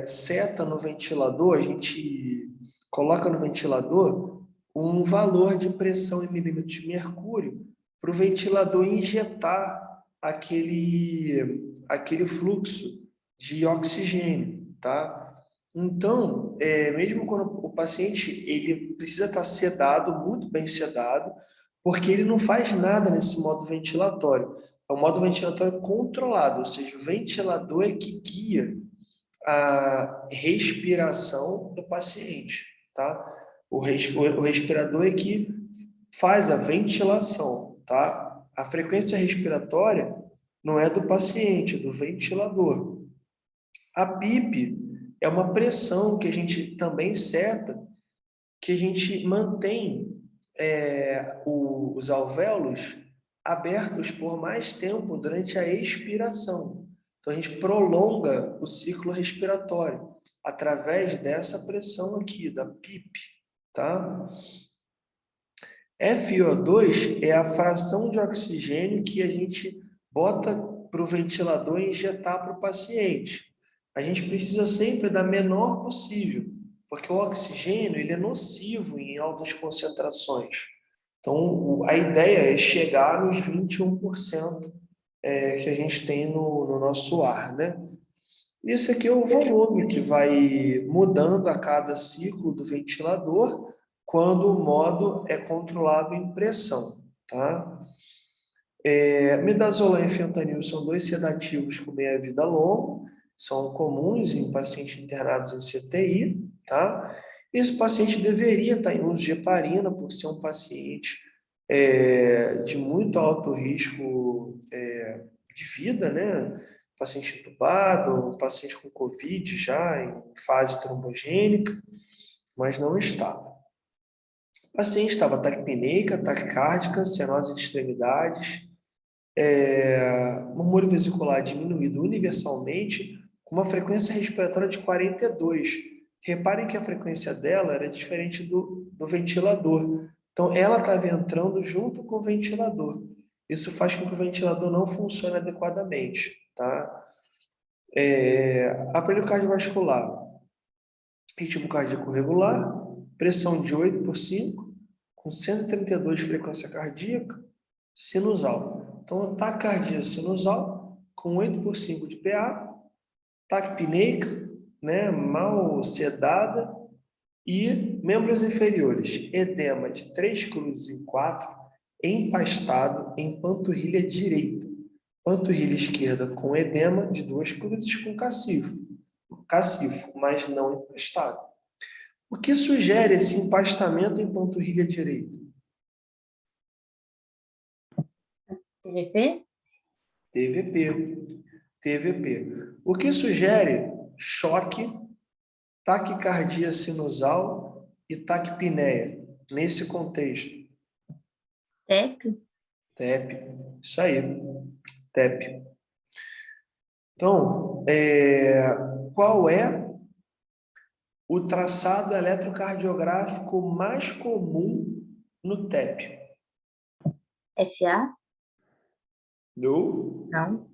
seta no ventilador, a gente coloca no ventilador um valor de pressão em milímetros de mercúrio para o ventilador injetar aquele fluxo de oxigênio, tá? Então, mesmo quando o paciente ele precisa estar sedado, muito bem sedado, porque ele não faz nada nesse modo ventilatório. é o modo ventilatório controlado, ou seja, o ventilador é que guia a respiração do paciente, tá? O respirador é que faz a ventilação, tá? A frequência respiratória não é do paciente, é do ventilador. A PIP é uma pressão que a gente também seta, que a gente mantém os alvéolos abertos por mais tempo durante a expiração. Então, a gente prolonga o ciclo respiratório através dessa pressão aqui, da PIP, tá? FiO2 é a fração de oxigênio que a gente bota para o ventilador e injetar para o paciente. A gente precisa sempre da menor possível, porque o oxigênio ele é nocivo em altas concentrações. Então, a ideia é chegar nos 21% que a gente tem no nosso ar, né? Esse aqui é o volume que vai mudando a cada ciclo do ventilador quando o modo é controlado em pressão, tá? Midazolam e fentanil são dois sedativos com meia-vida longa, são comuns em pacientes internados em CTI, tá? Esse paciente deveria estar em uso de heparina por ser um paciente de muito alto risco de vida, né? Paciente entubado, paciente com Covid já em fase trombogênica, mas não estava. O paciente estava taquipneica, taquicárdica, cianose de extremidades, murmúrio vesicular diminuído universalmente, com uma frequência respiratória de 42. Reparem que a frequência dela era diferente do ventilador. Então, ela estava entrando junto com o ventilador. Isso faz com que o ventilador não funcione adequadamente, tá? Aparelho cardiovascular, ritmo cardíaco regular, pressão de 8/5, com 132 de frequência cardíaca, sinusal. Então, taquicardia sinusal, com 8/5 de PA, taquipneica, né, mal sedada, e membros inferiores, edema de 3 cruzes em 4, empastado em panturrilha direita. Panturrilha esquerda com edema de 2 cruzes com cacifo, mas não empastado. O que sugere esse empastamento em panturrilha direita? TVP? TVP. O que sugere choque, taquicardia sinusal e taquipneia nesse contexto? TEP? TEP. Isso aí. TEP. Então, qual é o traçado eletrocardiográfico mais comum no TEP? FA? No? Não.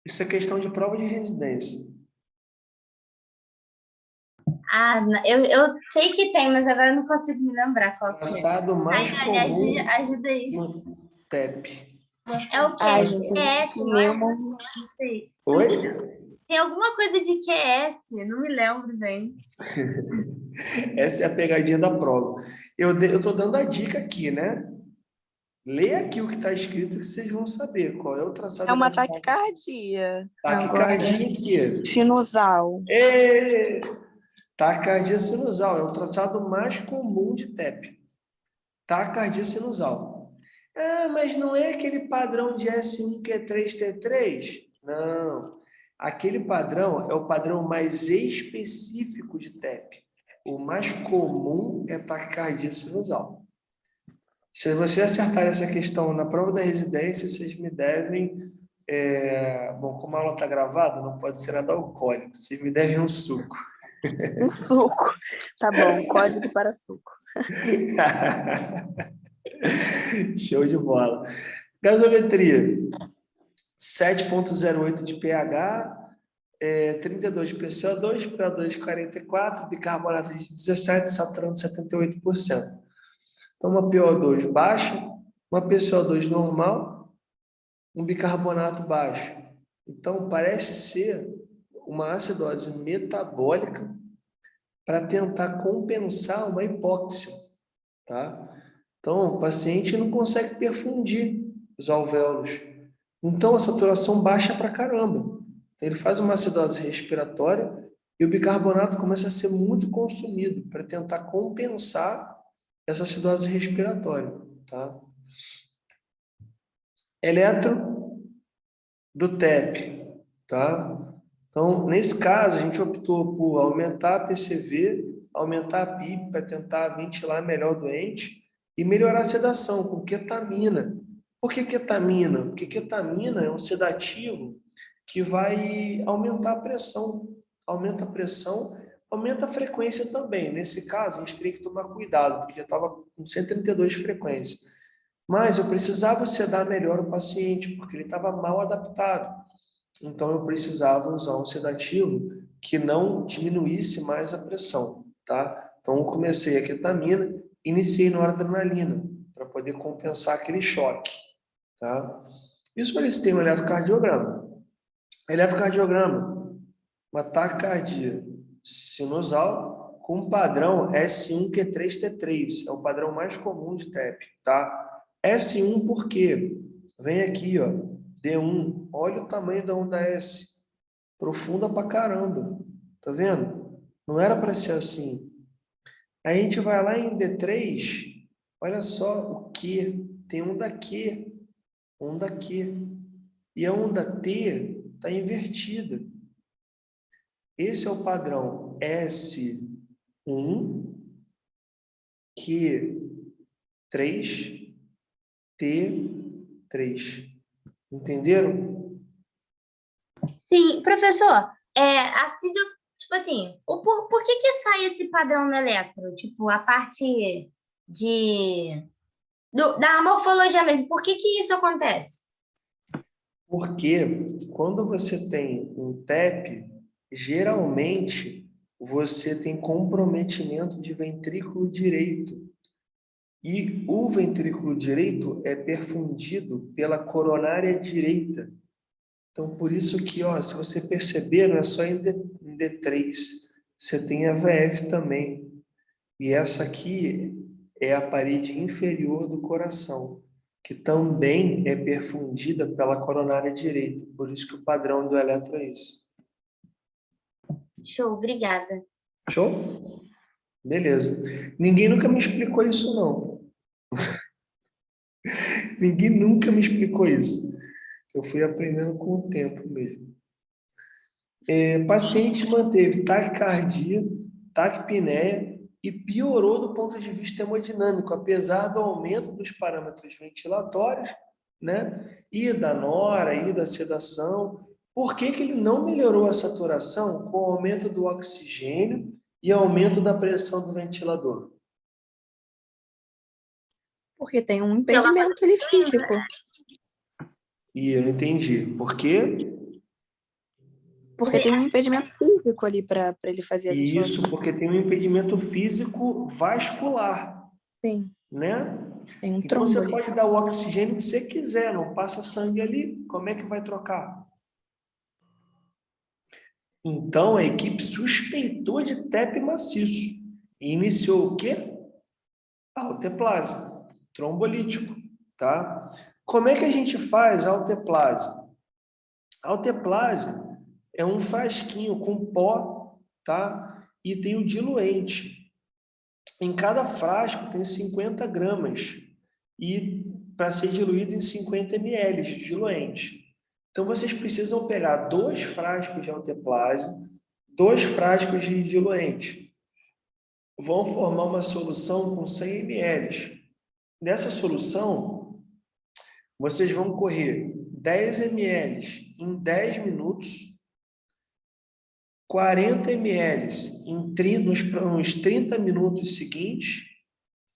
Isso é questão de prova de residência. Eu sei que tem, mas agora eu não consigo me lembrar qual que é. Traçado mais comum ajuda aí. no TEP. É o quê? QS, não é? Não sei. Oi? Tem alguma coisa de QS, não me lembro bem. Essa é a pegadinha da prova. Eu estou dando a dica aqui, né? Lê aqui o que está escrito que vocês vão saber qual é o traçado. É uma taquicardia. Taquicardia aqui. Sinusal. Taquicardia sinusal. É o traçado mais comum de TEP. Taquicardia sinusal. Ah, mas não é aquele padrão de S1 que é 3T3? Não. Aquele padrão é o padrão mais específico de TEP. O mais comum é taquicardia sinusal. Se você acertar essa questão na prova da residência, vocês me devem... Bom, como a aula está gravada, não pode ser nada alcoólico. Vocês me devem um suco. Um suco. Tá bom, código para suco. Show de bola. Gasometria. 7,08 de pH, 32 de PCO2, PO2 44, bicarbonato de 17, saturando 78%. Então, uma PO2 baixa, uma PCO2 normal, um bicarbonato baixo. Então, parece ser uma acidose metabólica para tentar compensar uma hipóxia, tá? Então, o paciente não consegue perfundir os alvéolos. Então, a saturação baixa pra caramba. Então, ele faz uma acidose respiratória e o bicarbonato começa a ser muito consumido para tentar compensar essa acidose respiratória, tá? Eletro do TEP, tá? Então, nesse caso, a gente optou por aumentar a PCV, aumentar a PIP para tentar ventilar melhor o doente e melhorar a sedação com ketamina. Por que ketamina? Porque ketamina é um sedativo que vai aumentar a pressão. Aumenta a pressão, aumenta a frequência também. Nesse caso, a gente teria que tomar cuidado, porque já estava com 132 de frequência. Mas eu precisava sedar melhor o paciente, porque ele estava mal adaptado. Então, eu precisava usar um sedativo que não diminuísse mais a pressão, tá? Então, eu comecei a ketamina, iniciei noradrenalina, para poder compensar aquele choque, tá? Isso para eles terem um eletrocardiograma. Eletrocardiograma, uma taquicardia sinusal com padrão S1Q3T3, é o padrão mais comum de TEP, tá? S1 por quê? Vem aqui, ó, D1, olha o tamanho da onda S, profunda pra caramba, tá vendo? Não era para ser assim. Aí a gente vai lá em D3, olha só o Q, tem onda Q, onda Q, e a onda T está invertida. Esse é o padrão S1, Q3, T3. Entenderam? Sim, professor, a fisio, tipo assim, por que sai esse padrão no eletro? Tipo, a parte da morfologia mesmo, por que isso acontece? Porque quando você tem um TEP, geralmente você tem comprometimento de ventrículo direito. E o ventrículo direito é perfundido pela coronária direita. Então, por isso que, ó, se você perceber, não é só em D3, você tem a VF também. E essa aqui é a parede inferior do coração, que também é perfundida pela coronária direita. Por isso que o padrão do eletro é esse. Show, obrigada. Show? Beleza. Ninguém nunca me explicou isso, não. Ninguém nunca me explicou isso. Eu fui aprendendo com o tempo mesmo. Paciente manteve taquicardia, taquipneia e piorou do ponto de vista hemodinâmico, apesar do aumento dos parâmetros ventilatórios, né? E da nora, e da sedação. Por que que ele não melhorou a saturação com o aumento do oxigênio e aumento da pressão do ventilador? Porque tem um impedimento ali físico. E eu não entendi. Por quê? Porque tem um impedimento físico ali para ele fazer a ventilação. Isso, porque tem um impedimento físico vascular, Sim, né? tem um Então trombo você ali. pode dar o oxigênio que você quiser, não passa sangue ali, como é que vai trocar? Então a equipe suspeitou de TEP maciço e iniciou o quê? Alteplase, trombolítico, tá? Como é que a gente faz a alteplase? A alteplase é um frasquinho com pó, tá? E tem o diluente. Em cada frasco tem 50 gramas e para ser diluído em 50 ml de diluente. Então, vocês precisam pegar 2 frascos de alteplase, 2 frascos de diluente. Vão formar uma solução com 100 ml. Nessa solução, vocês vão correr 10 ml em 10 minutos, 40 ml nos 30 minutos seguintes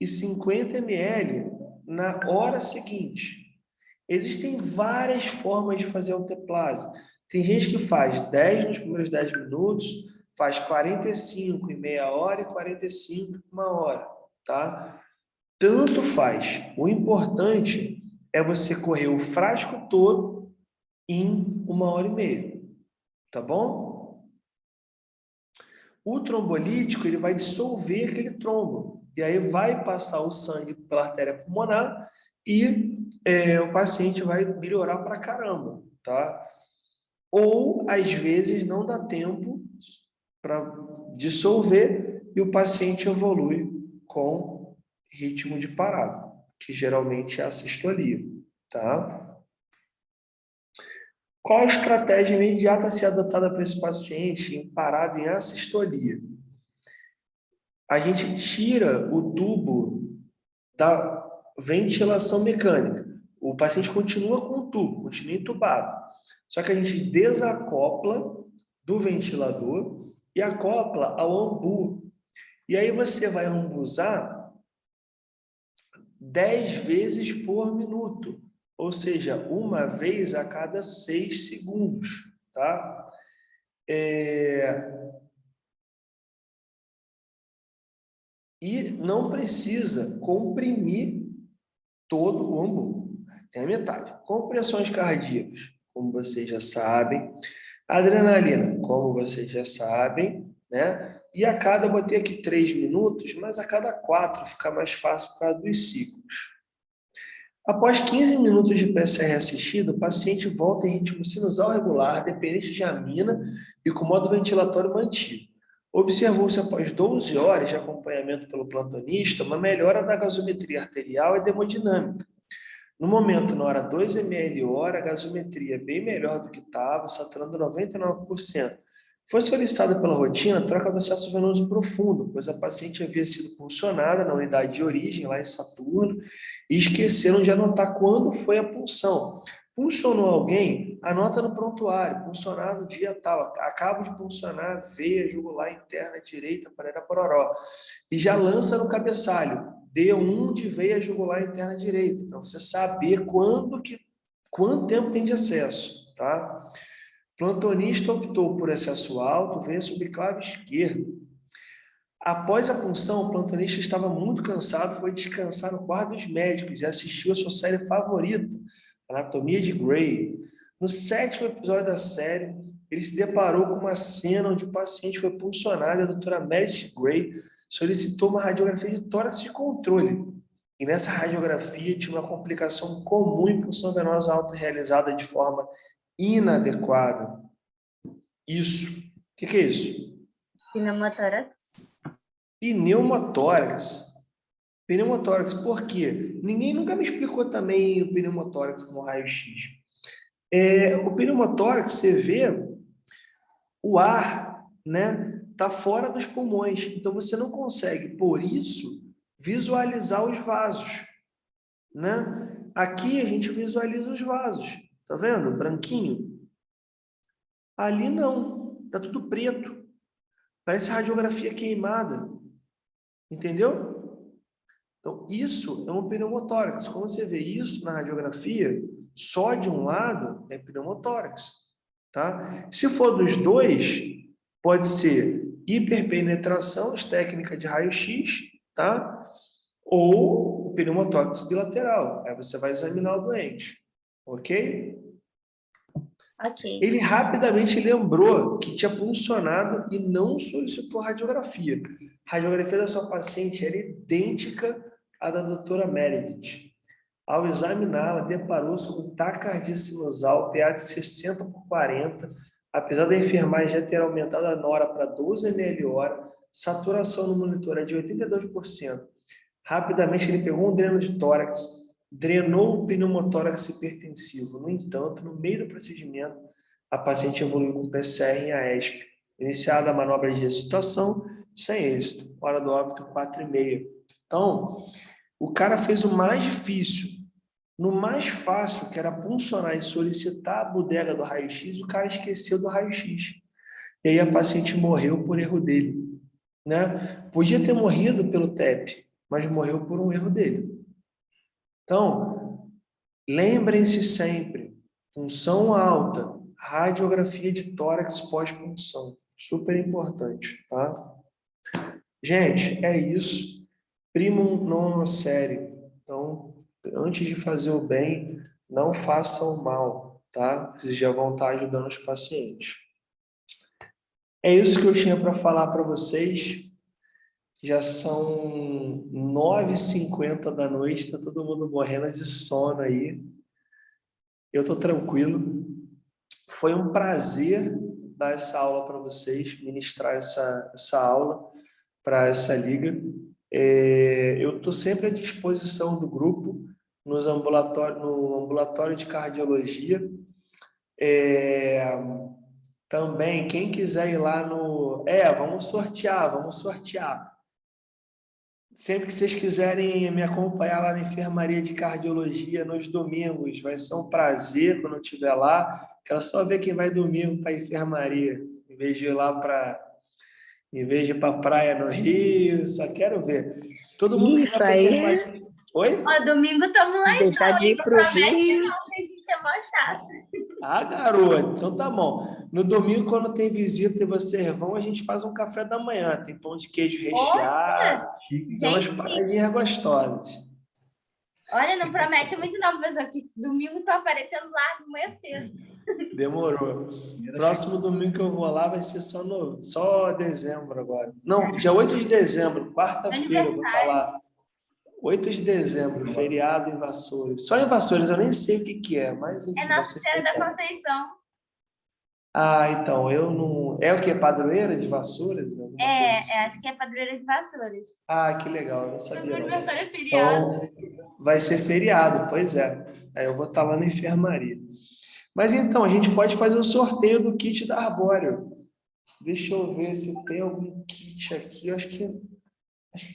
e 50 ml na hora seguinte. Existem várias formas de fazer alteplase. Tem gente que faz 10 nos primeiros 10 minutos, faz 45 em meia hora e 45 em uma hora, tá? Tanto faz. O importante é você correr o frasco todo em 1h30, tá bom? O trombolítico, ele vai dissolver aquele trombo. E aí vai passar o sangue pela artéria pulmonar e o paciente vai melhorar pra caramba, tá? Ou, às vezes, não dá tempo para dissolver e o paciente evolui com ritmo de parada, que geralmente é a sistolia, tá? Qual a estratégia imediata a ser adotada para esse paciente em parada em assistolia? A gente tira o tubo da ventilação mecânica. O paciente continua com o tubo, continua entubado. Só que a gente desacopla do ventilador e acopla ao ambu. E aí você vai ambuzar 10 vezes por minuto, ou seja, uma vez a cada 6 segundos, tá? E não precisa comprimir todo o ambu, tem a metade. Compressões cardíacas, como vocês já sabem. Adrenalina, como vocês já sabem, né? E a cada, eu botei aqui 3 minutos, mas a cada 4 fica mais fácil por causa dos ciclos. Após 15 minutos de PCR assistido, o paciente volta em ritmo sinusal regular, dependente de amina e com modo ventilatório mantido. Observou-se após 12 horas de acompanhamento pelo plantonista uma melhora da gasometria arterial e da hemodinâmica. No momento, na hora 2 ml hora, a gasometria é bem melhor do que estava, saturando 99%. Foi solicitada pela rotina a troca do acesso venoso profundo, pois a paciente havia sido puncionada na unidade de origem, lá em Saturno, e esqueceram de anotar quando foi a punção. Puncionou alguém? Anota no prontuário, puncionado dia tal, acabo de puncionar veia jugular interna direita, pareda pororó. E já lança no cabeçalho, D1 de veia jugular interna direita, para você saber quanto tempo tem de acesso, tá? Plantonista optou por acesso alto, veia subclave esquerda. Após a punção, o plantonista estava muito cansado, foi descansar no quarto dos médicos e assistiu a sua série favorita, Anatomia de Grey. No 7º episódio da série, ele se deparou com uma cena onde o paciente foi puncionado e a doutora Meredith Grey solicitou uma radiografia de tórax de controle. E nessa radiografia tinha uma complicação comum em punção venosa alta realizada de forma inadequada. Isso. O que é isso? Pneumotórax. Pneumotórax. Pneumotórax, por quê? Ninguém nunca me explicou também o pneumotórax no raio-x. O pneumotórax, você vê, o ar, né, tá fora dos pulmões. Então, você não consegue, por isso, visualizar os vasos, né? Aqui a gente visualiza os vasos. Tá vendo? Branquinho. Ali não. Tá tudo preto. Parece radiografia queimada. Entendeu? Então, isso é um pneumotórax. Quando você vê isso na radiografia, só de um lado é pneumotórax, tá? Se for dos dois, pode ser hiperpenetração, técnica de raio-x, tá? Ou o pneumotórax bilateral. Aí você vai examinar o doente, ok? Ok. Ele rapidamente lembrou que tinha puncionado e não solicitou radiografia. A radiografia da sua paciente era idêntica à da doutora Meredith. Ao examiná-la, deparou-se com taquicardia sinusal, PA de 60/40, apesar da enfermagem já ter aumentado a nora para 12 ml hora, saturação no monitor é de 82%. Rapidamente ele pegou um dreno de tórax, drenou o pneumotórax hipertensivo. No entanto, no meio do procedimento, a paciente evoluiu com PCR em AESP. Iniciada a manobra de ressuscitação, sem êxito. Hora do óbito, 4h30. Então, o cara fez o mais difícil. No mais fácil, que era puncionar e solicitar a bodega do raio-x, o cara esqueceu do raio-x. E aí a paciente morreu por erro dele, né? Podia ter morrido pelo TEP, mas morreu por um erro dele. Então, lembrem-se sempre, punção alta, radiografia de tórax pós-punção, super importante, tá? Gente, é isso. Primum non nocere. Então, antes de fazer o bem, não façam o mal, tá? Vocês já vão estar ajudando os pacientes. É isso que eu tinha para falar para vocês. Já são 9h50 da noite, está todo mundo morrendo de sono aí. Eu estou tranquilo. Foi um prazer dar essa aula para vocês, ministrar essa aula para essa liga. Eu estou sempre à disposição do grupo no ambulatório de cardiologia. Também, quem quiser ir lá no... vamos sortear. Sempre que vocês quiserem me acompanhar lá na enfermaria de cardiologia nos domingos, vai ser um prazer quando eu estiver lá. Quero só ver quem vai domingo para a enfermaria, em vez de ir para a praia no Rio, só quero ver. Todo mundo Isso aí. Oi? Ó, domingo estamos lá. Deixar de ir pro Rio. Não, que a gente é mó chato. Ah, garoto, então tá bom. No domingo, quando tem visita e vocês vão, a gente faz um café da manhã. Tem pão de queijo recheado, tem umas paradinhas gostosas. Olha, não promete muito não, professor, que domingo tô aparecendo lá de manhã cedo. Demorou. Próximo domingo que eu vou lá vai ser só dezembro agora. Não, dia 8 de dezembro, quarta-feira, eu vou estar lá. 8 de dezembro, feriado em Vassouras. Só em Vassouras, eu nem sei o que é, mas... Enfim, é Nossa Senhora da Conceição. Ah, então, eu não... É o que? Padroeira de Vassouras? Acho que é padroeira de Vassouras. Ah, que legal, eu não sabia. Meu aniversário é feriado. Então, vai ser feriado, pois é. Aí eu vou estar lá na enfermaria. Mas então, a gente pode fazer o sorteio do kit da Arbóreo. Deixa eu ver se tem algum kit aqui, eu acho que...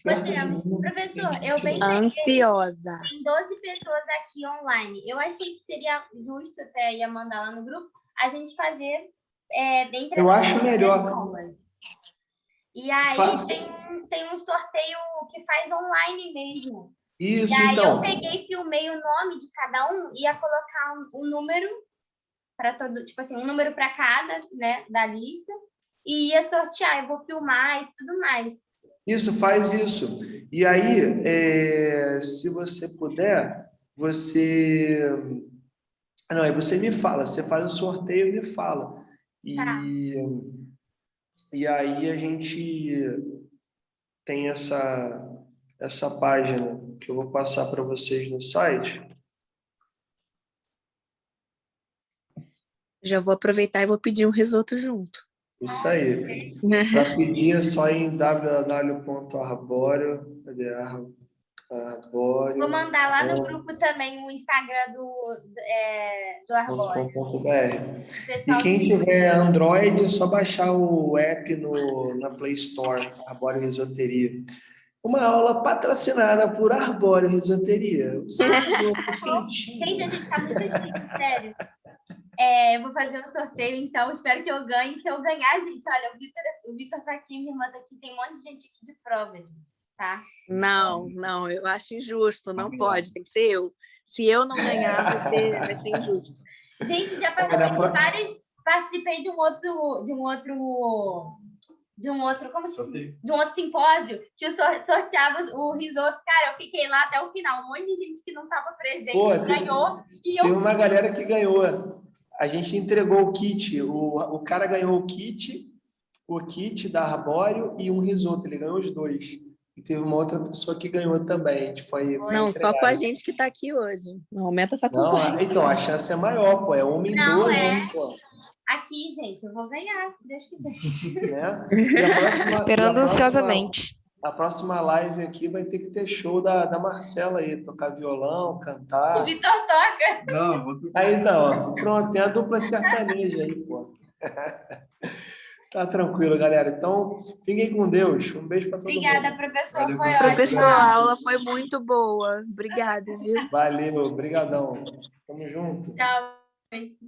Professor, eu bem ansiosa. Tem 12 pessoas aqui online. Eu achei que seria justo, até ia mandar lá no grupo, a gente fazer dentre eu as acho melhor. pessoas. E aí tem um sorteio que faz online mesmo. Isso, e aí então. Eu peguei, filmei o nome de cada um, ia colocar um número para todo, tipo assim, um número para cada, né, da lista, e ia sortear, eu vou filmar e tudo mais. Isso, faz isso. E aí, se você puder, você... Não, aí você me fala, você faz o sorteio e me fala. E aí a gente tem essa página que eu vou passar para vocês no site. Já vou aproveitar e vou pedir um risoto junto. Isso aí. Para pedir é só ir em www.arboreo. Vou mandar lá no grupo também o Instagram do Arbóreo. E quem tiver Android, é só baixar o app na Play Store, Arbóreo Risoteria. Uma aula patrocinada por Arbóreo Risoteria. Gente, a gente está muito chique, sério. Eu vou fazer um sorteio, então espero que eu ganhe. Se eu ganhar, gente, olha, o Vitor tá aqui, minha irmã tá aqui, tem um monte de gente aqui de prova, gente, tá? Não, eu acho injusto, não pode, tem que ser eu. Se eu não ganhar, vai ser injusto. Gente, já participei de um outro simpósio que sorteava o risoto. Cara, eu fiquei lá até o final. Um monte de gente que não estava presente ganhou. Tem uma galera que ganhou. A gente entregou o kit. O cara ganhou o kit da Arbóreo e um risoto. Ele ganhou os dois. E teve uma outra pessoa que ganhou também. A gente foi só com a gente que está aqui hoje. Não aumenta essa concorrência. Então, a chance é maior, pô. É 1 em 12. Pô. Aqui, gente, eu vou ganhar, se Deus quiser. Esperando ansiosamente. A próxima live aqui vai ter que ter show da Marcela aí, tocar violão, cantar. O Vitor toca. Não, vou tocar. Aí então, pronto, tem a dupla sertaneja aí, pô. Tá tranquilo, galera. Então, fiquem com Deus. Um beijo para todo mundo. Obrigada, professor. Valeu, professor, a aula foi muito boa. Obrigada, viu? Valeu, brigadão. Tamo junto. Tchau, gente.